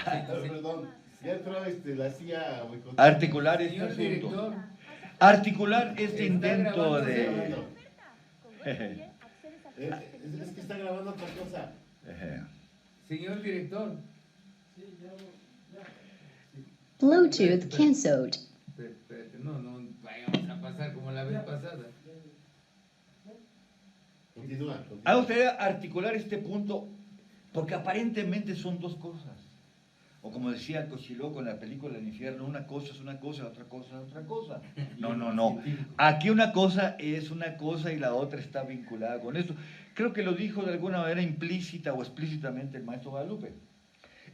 Perdón, ya entró la CIA. Articular este Señor asunto. director, Articular este Está intento grabando, de... Es que está grabando otra cosa. señor director. Bluetooth cancelled. Espérate, no vayamos a pasar como la vez pasada. Continúa. Me gustaría articular este punto porque aparentemente son dos cosas. O como decía Cochiloco en la película El infierno, una cosa es una cosa, otra cosa es otra cosa. No. Aquí una cosa es una cosa y la otra está vinculada con esto. Creo que lo dijo de alguna manera implícita o explícitamente el maestro Guadalupe.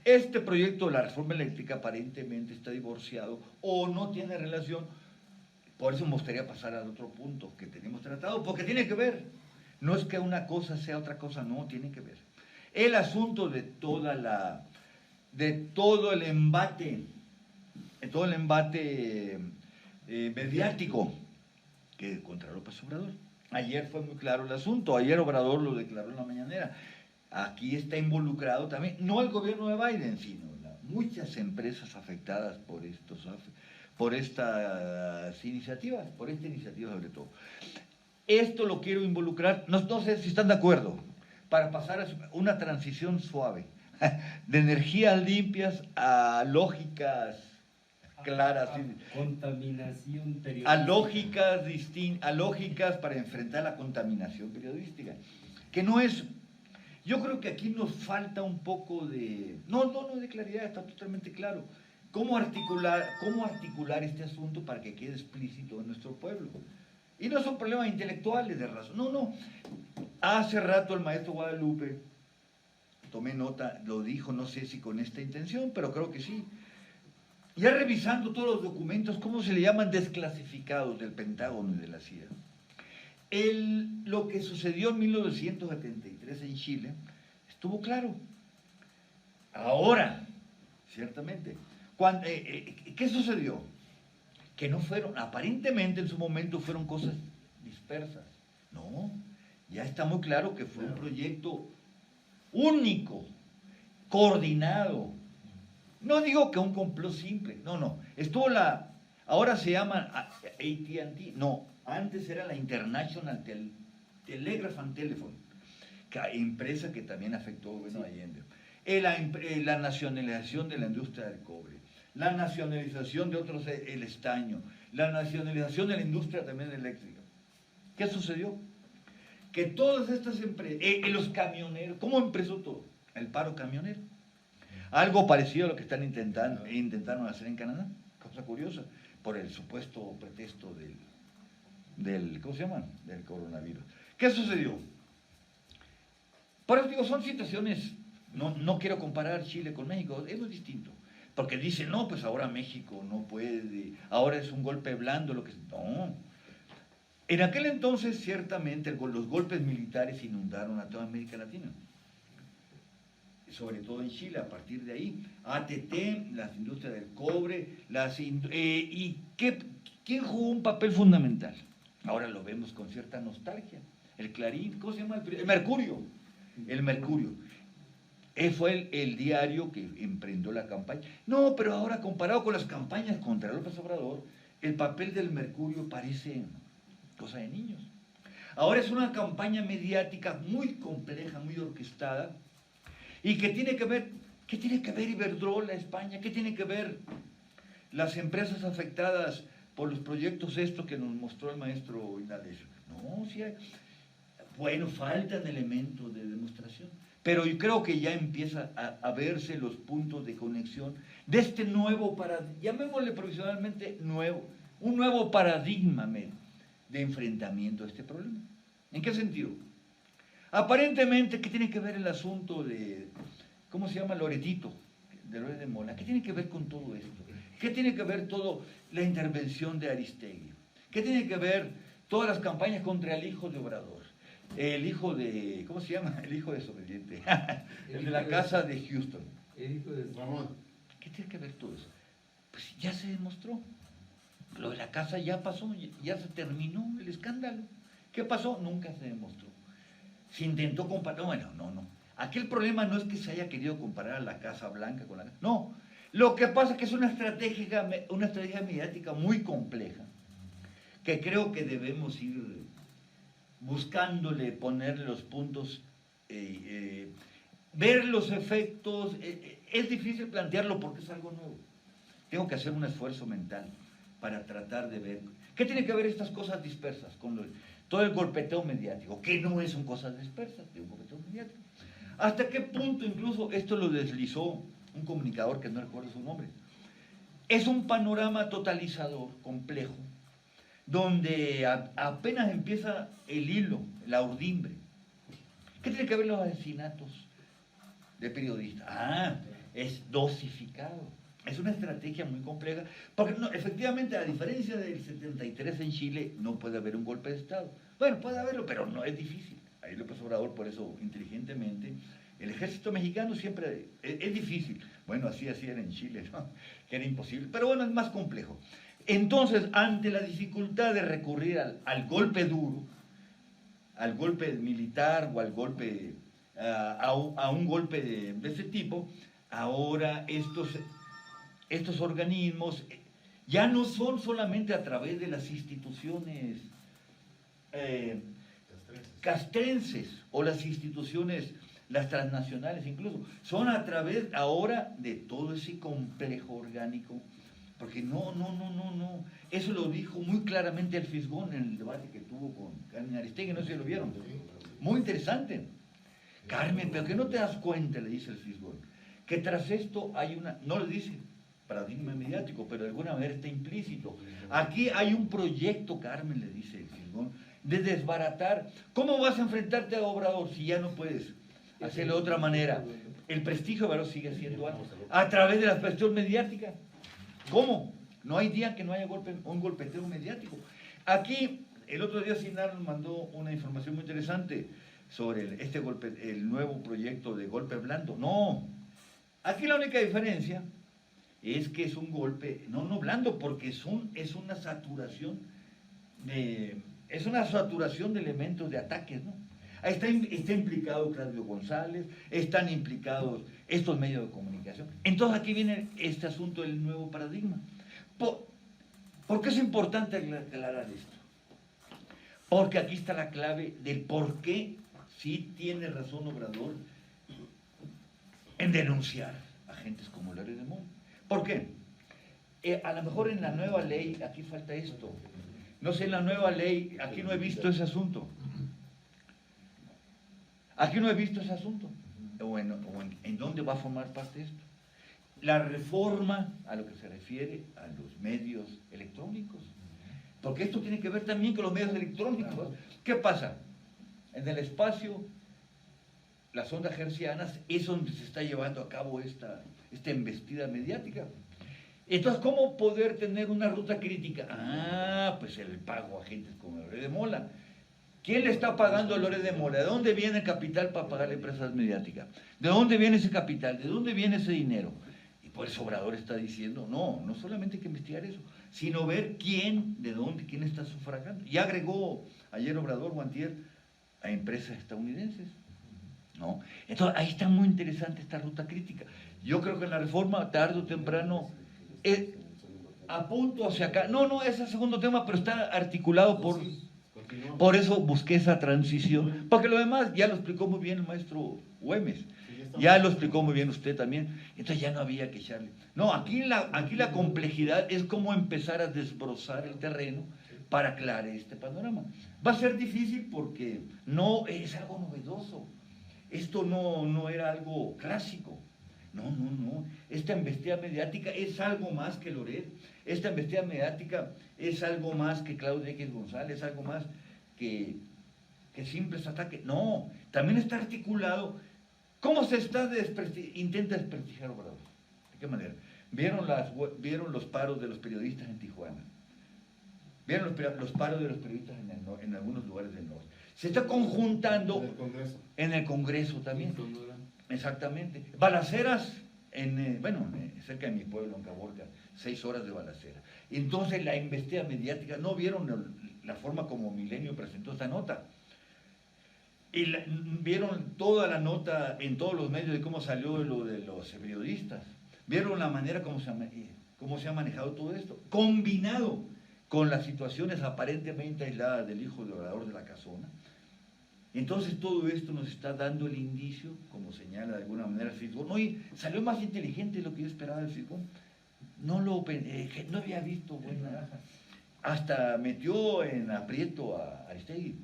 Este proyecto de la reforma eléctrica aparentemente está divorciado o no tiene relación. Por eso me gustaría pasar al otro punto que tenemos tratado, porque tiene que ver. No es que una cosa sea otra cosa, no, tiene que ver. El asunto de todo el embate mediático que contra López Obrador. Ayer fue muy claro el asunto, ayer Obrador lo declaró en la mañanera. Aquí está involucrado también, no el gobierno de Biden, sino muchas empresas afectadas por estas iniciativas, por esta iniciativa sobre todo. Esto lo quiero involucrar, no sé si están de acuerdo, para pasar a una transición suave, de energías limpias a lógicas claras, Contaminación periodística. a lógicas para enfrentar la contaminación periodística, que no es... Yo creo que aquí nos falta un poco de... No de claridad, está totalmente claro. ¿Cómo articular este asunto para que quede explícito en nuestro pueblo? Y no son problemas intelectuales de razón. No. Hace rato el maestro Guadalupe, tomé nota, lo dijo, no sé si con esta intención, pero creo que sí. Ya revisando todos los documentos, ¿cómo se le llaman? Desclasificados del Pentágono y de la CIA. Lo que sucedió en 1973 en Chile estuvo claro. Ahora, ciertamente, ¿qué sucedió? Que no fueron, aparentemente en su momento fueron cosas dispersas. No, ya está muy claro que fue un proyecto único, coordinado. No digo que un complot simple, no. Ahora se llama AT&T, no, antes era la International Telegraph and Telephone, empresa que también afectó a Allende. La nacionalización de la industria del cobre, la nacionalización de otros, el estaño, la nacionalización de la industria también eléctrica. ¿Qué sucedió? Que todas estas empresas, los camioneros, ¿cómo empezó todo? El paro camionero. Algo parecido a lo que intentaron hacer en Canadá, cosa curiosa, por el supuesto pretexto del ¿cómo se llama? Del coronavirus. ¿Qué sucedió? Por eso digo, son situaciones, no quiero comparar Chile con México, es muy distinto. Porque dicen, no, pues ahora México no puede, ahora es un golpe blando, no. En aquel entonces, ciertamente, los golpes militares inundaron a toda América Latina. Sobre todo en Chile, a partir de ahí, AT&T, las industrias del cobre, ¿quién jugó un papel fundamental? Ahora lo vemos con cierta nostalgia. El Clarín, ¿cómo se llama? El Mercurio. El Mercurio. Fue el diario que emprendió la campaña. No, pero ahora comparado con las campañas contra López Obrador, el papel del Mercurio parece cosa de niños. Ahora es una campaña mediática muy compleja, muy orquestada, y que tiene que ver, ¿qué tiene que ver Iberdrola, España? ¿Qué tiene que ver las empresas afectadas por los proyectos que nos mostró el maestro Inalesio? No, sí hay, bueno, faltan elementos de demostración, pero yo creo que ya empieza a verse los puntos de conexión de este nuevo paradigma, llamémosle provisionalmente nuevo, un nuevo paradigma de enfrentamiento a este problema. ¿En qué sentido? Aparentemente, ¿qué tiene que ver el asunto de, ¿cómo se llama? Loretito, de Loret de Mola? ¿Qué tiene que ver con todo esto? ¿Qué tiene que ver todo la intervención de Aristegui? ¿Qué tiene que ver todas las campañas contra el hijo de Obrador, el hijo de, ¿cómo se llama? El hijo desobediente, el de la casa de Houston. El hijo de Ramón. ¿Qué tiene que ver todo eso? Pues ya se demostró. Lo de la casa ya pasó, ya se terminó el escándalo. ¿Qué pasó? Nunca se demostró. Se intentó comparar, bueno, no. Aquí el problema no es que se haya querido comparar a la Casa Blanca con la... No, lo que pasa es que es una estrategia mediática muy compleja, que creo que debemos ir buscándole, ponerle los puntos, ver los efectos. Es difícil plantearlo porque es algo nuevo. Tengo que hacer un esfuerzo mental para tratar de ver. ¿Qué tiene que ver estas cosas dispersas con todo el golpeteo mediático? Que no son cosas dispersas, de un golpeteo mediático. ¿Hasta qué punto incluso esto lo deslizó un comunicador que no recuerdo su nombre? Es un panorama totalizador, complejo, donde apenas empieza el hilo, la urdimbre. ¿Qué tiene que ver los asesinatos de periodistas? Es dosificado. Es una estrategia muy compleja, porque no, efectivamente, a diferencia del 73 en Chile, no puede haber un golpe de Estado. Bueno, puede haberlo, pero no es difícil. Ahí López Obrador, por eso, inteligentemente, el ejército mexicano siempre es difícil. Bueno, así era en Chile, ¿no? Que era imposible, pero bueno, es más complejo. Entonces, ante la dificultad de recurrir al golpe duro, al golpe militar o al golpe, a un golpe de ese tipo, ahora estos organismos ya no son solamente a través de las instituciones castrenses o las instituciones, las transnacionales incluso, son a través ahora de todo ese complejo orgánico, porque no, eso lo dijo muy claramente el Fisgón en el debate que tuvo con Carmen Aristegui, no sé si lo vieron, muy interesante. Carmen, pero que no te das cuenta, le dice el Fisgón, que tras esto hay una, no le dice paradigma mediático, pero de alguna manera está implícito. Aquí hay un proyecto, Carmen, le dice el Fisgón, de desbaratar. ¿Cómo vas a enfrentarte a Obrador si ya no puedes hacerlo de otra manera? El prestigio de Obrador sigue siendo alto. A través de la presión mediática. ¿Cómo? No hay día que no haya un golpeteo mediático. Aquí, el otro día Sinar nos mandó una información muy interesante sobre el nuevo proyecto de golpe blando. No, aquí la única diferencia es que es un golpe, no blando, porque es una saturación de elementos de ataques, ¿no? Está implicado Claudio González, están implicados estos medios de comunicación. Entonces aquí viene este asunto del nuevo paradigma. ¿Por qué es importante aclarar esto? Porque aquí está la clave del por qué sí tiene razón Obrador en denunciar a gentes como Loret de Mola. ¿Por qué? A lo mejor en la nueva ley, aquí falta esto. No sé, en la nueva ley, aquí no he visto ese asunto. Aquí no he visto ese asunto. ¿En dónde va a formar parte esto? La reforma a lo que se refiere a los medios electrónicos. Porque esto tiene que ver también con los medios electrónicos. ¿Qué pasa? En el espacio, las ondas hertzianas, es donde se está llevando a cabo esta embestida mediática. Entonces, ¿cómo poder tener una ruta crítica? Pues el pago a gentes como Loret de Mola. ¿Quién le está pagando a Loret de Mola? ¿De dónde viene el capital para pagarle empresas mediáticas? ¿De dónde viene ese capital? ¿De dónde viene ese dinero? Y por eso Obrador está diciendo, no solamente hay que investigar eso, sino ver quién, de dónde, quién está sufragando. Y agregó ayer Obrador o antier a empresas estadounidenses, ¿no? Entonces, ahí está muy interesante esta ruta crítica. Yo creo que en la reforma, tarde o temprano, apunto hacia acá. No, es el segundo tema, pero está articulado por eso busqué esa transición, porque lo demás ya lo explicó muy bien el maestro Güemes, ya lo explicó muy bien usted también, entonces ya no había que echarle. No, aquí la complejidad es cómo empezar a desbrozar el terreno para aclarar este panorama. Va a ser difícil porque no es algo novedoso, esto no era algo clásico. No. Esta embestida mediática es algo más que Loret. Esta embestida mediática es algo más que Claudio X González, es algo más que simples ataques. No, también está articulado. ¿Cómo se intenta desprestigiar Obrador? ¿De qué manera? ¿Vieron los paros de los periodistas en Tijuana? Vieron los paros de los periodistas en algunos lugares del norte. Se está conjuntando En el Congreso. en el Congreso también. En Sonora. Exactamente. Balaceras, cerca de mi pueblo, en Caborca, 6 horas de balacera. Entonces la investigación mediática, no vieron la forma como Milenio presentó esta nota. Y vieron toda la nota en todos los medios de cómo salió lo de los periodistas. Vieron la manera como se ha manejado todo esto, combinado con las situaciones aparentemente aisladas del hijo del orador de la Casona. Entonces todo esto nos está dando el indicio, como señala de alguna manera el Fisgón. Oye, salió más inteligente de lo que yo esperaba del Fisgón. No había visto buena. Hasta metió en aprieto a Aristegui.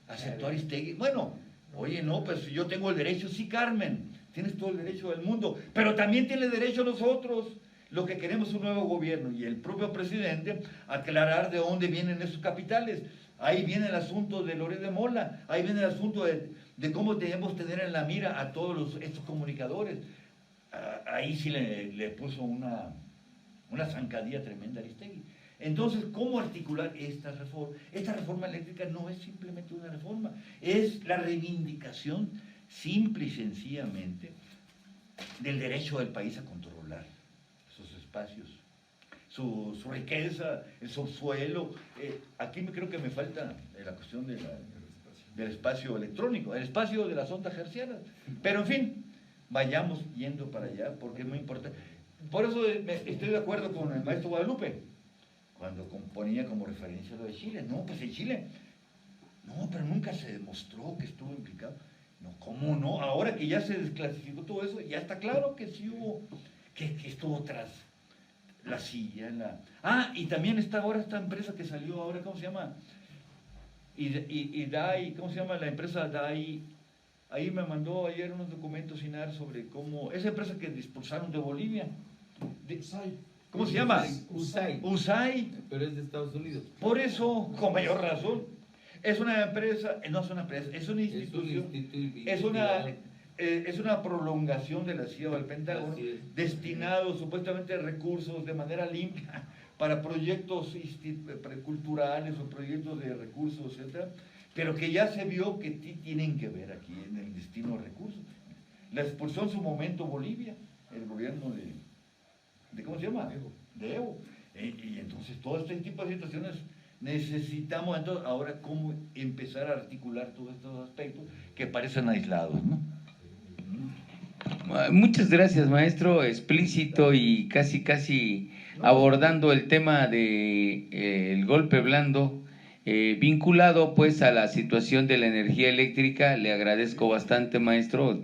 Aceptó a Aristegui. Bueno, oye, no, pues yo tengo el derecho, sí, Carmen, tienes todo el derecho del mundo, pero también tiene derecho nosotros, lo que queremos es un nuevo gobierno, y el propio presidente aclarar de dónde vienen esos capitales. Ahí viene el asunto de Loret de Mola, ahí viene el asunto de cómo debemos tener en la mira a todos estos comunicadores. Ahí sí le puso una zancadilla tremenda a Aristegui. Entonces, ¿cómo articular esta reforma? Esta reforma eléctrica no es simplemente una reforma, es la reivindicación simple y sencillamente del derecho del país a controlar sus espacios, su riqueza, el subsuelo. Aquí creo que me falta la cuestión del espacio electrónico, el espacio de las ondas hertzianas. Pero en fin, vayamos yendo para allá porque es muy importante. Por eso estoy de acuerdo con el maestro Guadalupe, cuando ponía como referencia lo de Chile. No, pues en Chile, no, pero nunca se demostró que estuvo implicado. No, ¿cómo no? Ahora que ya se desclasificó todo eso, ya está claro que sí hubo, que estuvo tras la silla. Y también está ahora esta empresa que salió ahora, ¿cómo se llama? Y DAI, ¿cómo se llama la empresa DAI? Ahí me mandó ayer unos documentos INAR sobre cómo, esa empresa que expulsaron de Bolivia. ¿Cómo se llama? USAID. Pero es de Estados Unidos. Por eso, con mayor razón, es una empresa, no es una empresa, es una institución, es una prolongación de la CIA o del Pentágono, destinado supuestamente a recursos de manera limpia para proyectos culturales o proyectos de recursos, etcétera, pero que ya se vio que tienen que ver aquí en el destino de recursos. La expulsó en su momento Bolivia, el gobierno de ¿cómo se llama? De Evo. Y entonces todo este tipo de situaciones necesitamos entonces ahora cómo empezar a articular todos estos aspectos que parecen aislados, ¿no? Muchas gracias, maestro, explícito y casi abordando el tema de el golpe blando, vinculado pues a la situación de la energía eléctrica. Le agradezco bastante, maestro,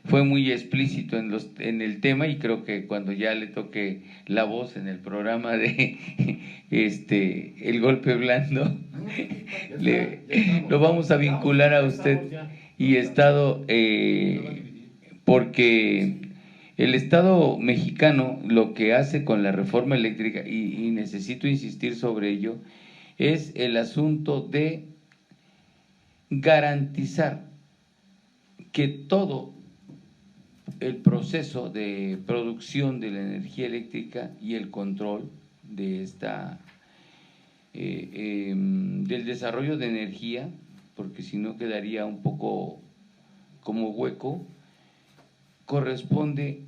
fue muy explícito en el tema, y creo que cuando ya le toque la voz en el programa de el golpe blando, lo vamos a vincular a usted y Estado, porque el Estado mexicano lo que hace con la reforma eléctrica, y necesito insistir sobre ello, es el asunto de garantizar que todo el proceso de producción de la energía eléctrica y el control de del desarrollo de energía, porque si no quedaría un poco como hueco, corresponde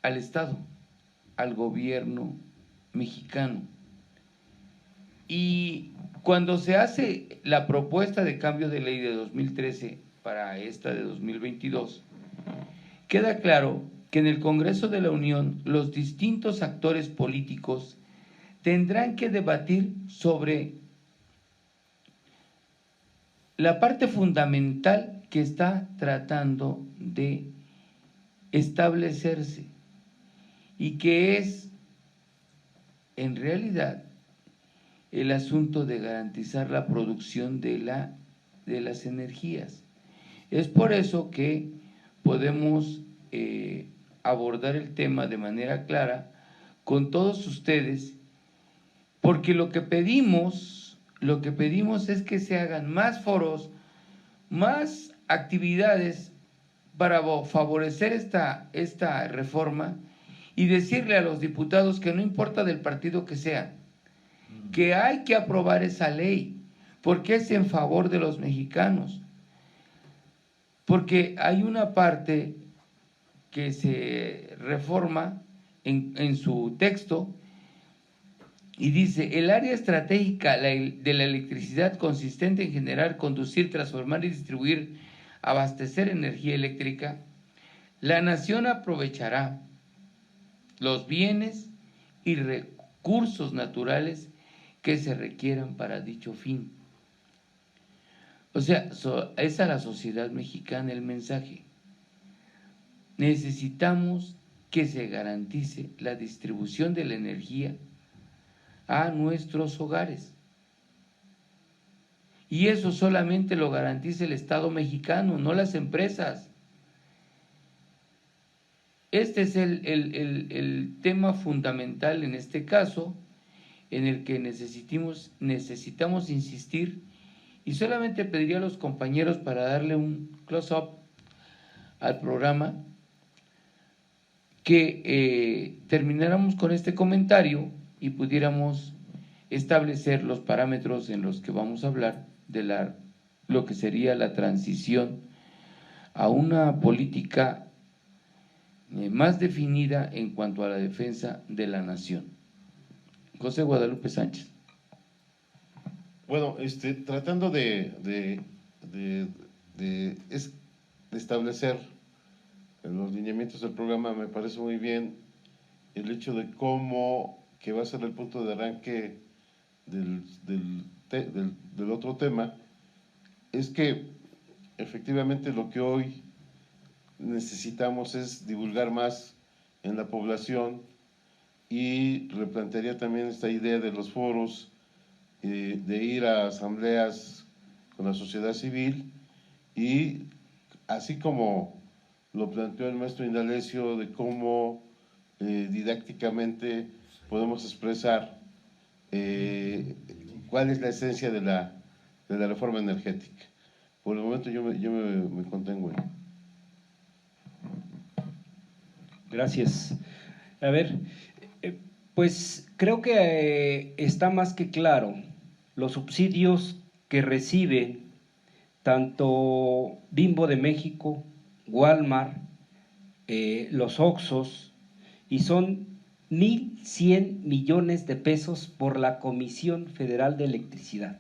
al Estado, al gobierno mexicano. Y cuando se hace la propuesta de cambio de ley de 2013 para esta de 2022, queda claro que en el Congreso de la Unión los distintos actores políticos tendrán que debatir sobre la parte fundamental que está tratando de establecerse, y que es en realidad el asunto de garantizar la producción de las energías. Es por eso que podemos abordar el tema de manera clara con todos ustedes, porque lo que pedimos es que se hagan más foros, más actividades para favorecer esta reforma, y decirle a los diputados que no importa del partido que sean, que hay que aprobar esa ley, porque es en favor de los mexicanos. Porque hay una parte que se reforma en su texto y dice: el área estratégica de la electricidad consistente en generar, conducir, transformar y distribuir, abastecer energía eléctrica, la nación aprovechará los bienes y recursos naturales que se requieran para dicho fin. O sea, es a la sociedad mexicana el mensaje. Necesitamos que se garantice la distribución de la energía a nuestros hogares. Y eso solamente lo garantiza el Estado mexicano, no las empresas. Este es el tema fundamental en este caso, en el que necesitamos insistir, y solamente pediría a los compañeros, para darle un close-up al programa, que termináramos con este comentario y pudiéramos establecer los parámetros en los que vamos a hablar de lo que sería la transición a una política más definida en cuanto a la defensa de la nación. José Guadalupe Sánchez. Bueno, tratando de establecer los lineamientos del programa, me parece muy bien el hecho de cómo que va a ser el punto de arranque del otro tema, es que efectivamente lo que hoy necesitamos es divulgar más en la población, y replantearía también esta idea de los foros, de ir a asambleas con la sociedad civil, y así como lo planteó el maestro Indalecio, de cómo didácticamente podemos expresar cuál es la esencia de la reforma energética. Por el momento yo me contengo ahí. Gracias. A ver, pues creo que está más que claro los subsidios que recibe tanto Bimbo de México, Walmart, los Oxxos, y son 1,100 millones de pesos por la Comisión Federal de Electricidad.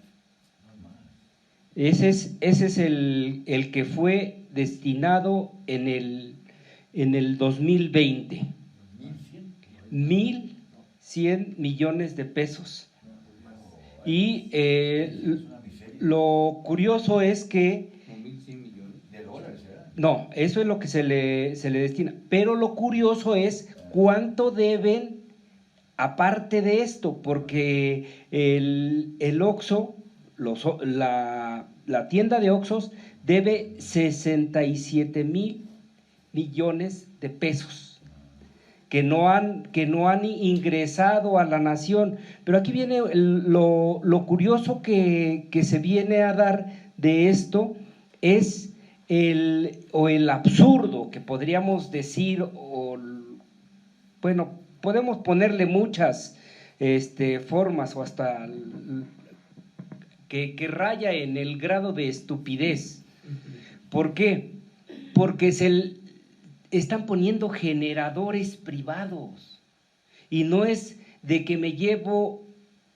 Ese es el que fue destinado en el 2020. 1,100 millones de pesos. Y lo curioso es que… No, eso es lo que se le destina. Pero lo curioso es cuánto deben aparte de esto, porque el Oxxo, la tienda de Oxxos debe 67,000 millones de pesos que no han ingresado a la nación. Pero aquí viene lo curioso que se viene a dar de esto, es el absurdo que podríamos decir, bueno, podemos ponerle muchas formas, o hasta que raya en el grado de estupidez. ¿Por qué? Porque están poniendo generadores privados, y no es de que me llevo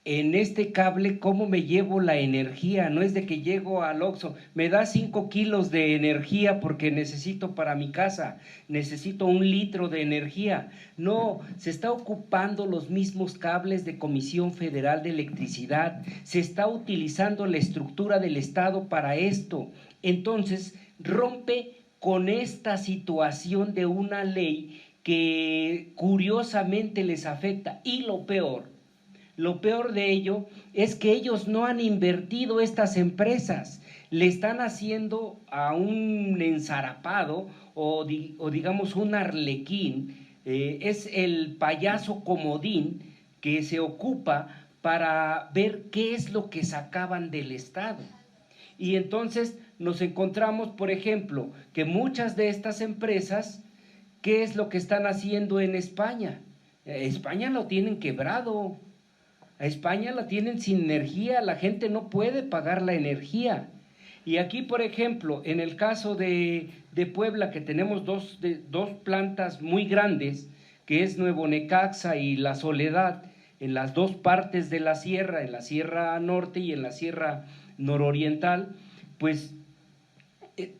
en este cable, cómo me llevo la energía, no es de que llego al Oxxo, me da 5 kilos de energía porque necesito para mi casa, necesito 1 litro de energía. No, se está ocupando los mismos cables de Comisión Federal de Electricidad, se está utilizando la estructura del Estado para esto. Entonces, rompe con esta situación de una ley que curiosamente les afecta. Y lo peor de ello es que ellos no han invertido, estas empresas le están haciendo a un ensarapado o digamos un arlequín, es el payaso comodín que se ocupa para ver qué es lo que sacaban del Estado. Y entonces nos encontramos, por ejemplo, que muchas de estas empresas ¿qué es lo que están haciendo en España? España lo tienen quebrado, a España la tienen sin energía, la gente no puede pagar la energía. Y aquí, por ejemplo, en el caso de Puebla, que tenemos dos plantas muy grandes, que es Nuevo Necaxa y La Soledad, en las dos partes de la sierra, en la Sierra Norte y en la Sierra Nororiental, pues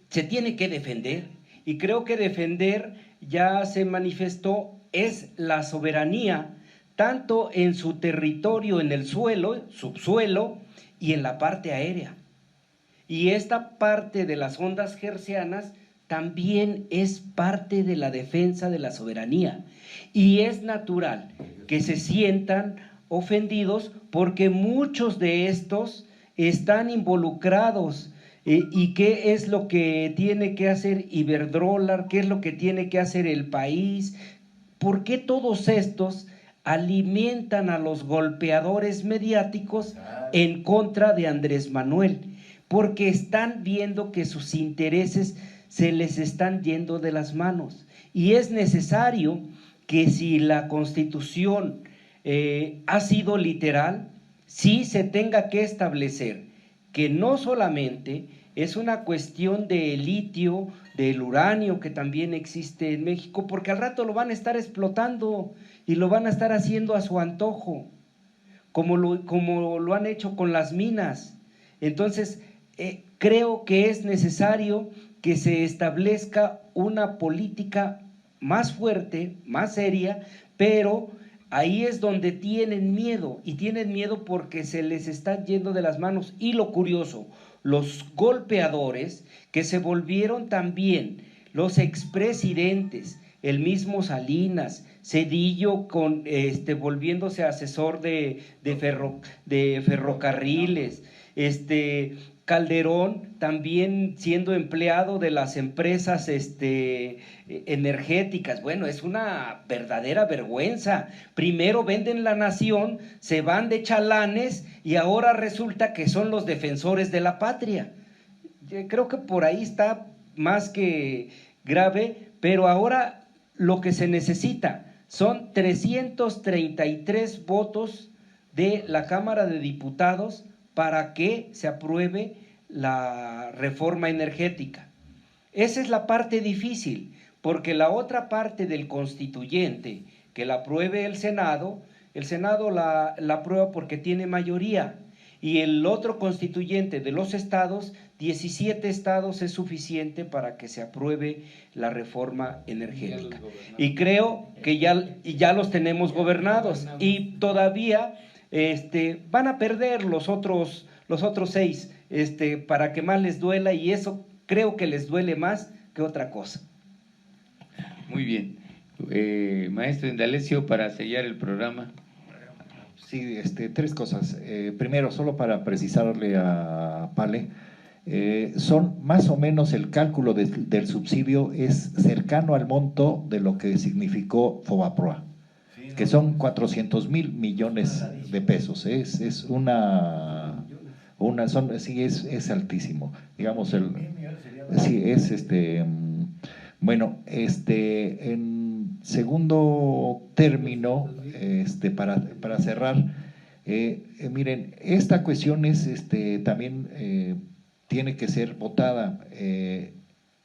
se tiene que defender. Y creo que defender, ya se manifestó, es la soberanía, tanto en su territorio, en el suelo, subsuelo, y en la parte aérea. Y esta parte de las ondas hertzianas también es parte de la defensa de la soberanía. Y es natural que se sientan ofendidos porque muchos de estos están involucrados. ¿Y qué es lo que tiene que hacer Iberdrola? ¿Qué es lo que tiene que hacer el país? ¿Por qué todos estos alimentan a los golpeadores mediáticos en contra de Andrés Manuel? Porque están viendo que sus intereses se les están yendo de las manos. Y es necesario que, si la Constitución ha sido literal, sí se tenga que establecer que no solamente es una cuestión de litio, del uranio que también existe en México, porque al rato lo van a estar explotando y lo van a estar haciendo a su antojo, como lo han hecho con las minas. Entonces, creo que es necesario que se establezca una política más fuerte, más seria, pero ahí es donde tienen miedo, y tienen miedo porque se les está yendo de las manos. Y lo curioso, los golpeadores que se volvieron también los expresidentes, el mismo Salinas, Zedillo volviéndose asesor de ferrocarriles, Calderón también siendo empleado de las empresas energéticas. Bueno, es una verdadera vergüenza. Primero venden la nación, se van de chalanes y ahora resulta que son los defensores de la patria. Yo creo que por ahí está más que grave, pero ahora lo que se necesita son 333 votos de la Cámara de Diputados para que se apruebe la reforma energética. Esa es la parte difícil, porque la otra parte del constituyente, que la apruebe el Senado la aprueba porque tiene mayoría, y el otro constituyente de los estados, 17 estados es suficiente para que se apruebe la reforma energética. Y creo que ya los tenemos gobernados, y todavía van a perder los otros 6, para que más les duela, y eso creo que les duele más que otra cosa. Muy bien. Maestro Indalecio, para sellar el programa. Sí, 3 cosas. Primero, solo para precisarle a Pale, son más o menos el cálculo del subsidio es cercano al monto de lo que significó Fobaproa, que son 400,000 millones de pesos. Es altísimo. Digamos, sí, bueno, en segundo término, para cerrar, miren, esta cuestión es también tiene que ser votada,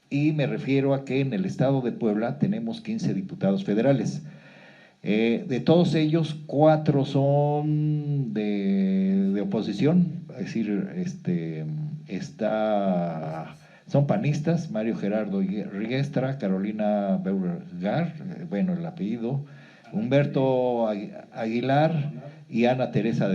y me refiero a que en el estado de Puebla tenemos 15 diputados federales. De todos ellos, 4 son de oposición, es decir, son panistas: Mario Gerardo Riguestra, Carolina Beauregard, bueno, el apellido, Humberto Aguilar y Ana Teresa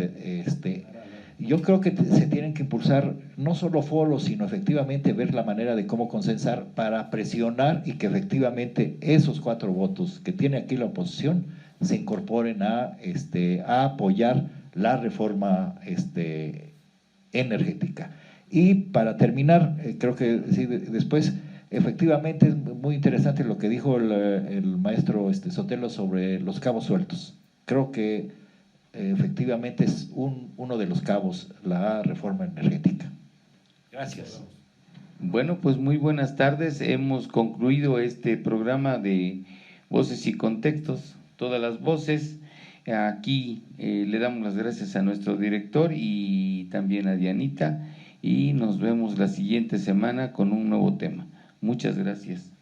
Yo creo que se tienen que impulsar no solo foros, sino efectivamente ver la manera de cómo consensar para presionar y que efectivamente esos 4 votos que tiene aquí la oposición se incorporen a apoyar la reforma energética. Y para terminar, creo que sí, después, efectivamente es muy interesante lo que dijo el maestro Sotelo sobre los cabos sueltos. Creo que efectivamente es uno de los cabos la reforma energética. Gracias. Bueno, pues muy buenas tardes. Hemos concluido este programa de Voces y Contextos, todas las voces. Aquí le damos las gracias a nuestro director y también a Dianita, y nos vemos la siguiente semana con un nuevo tema. Muchas gracias.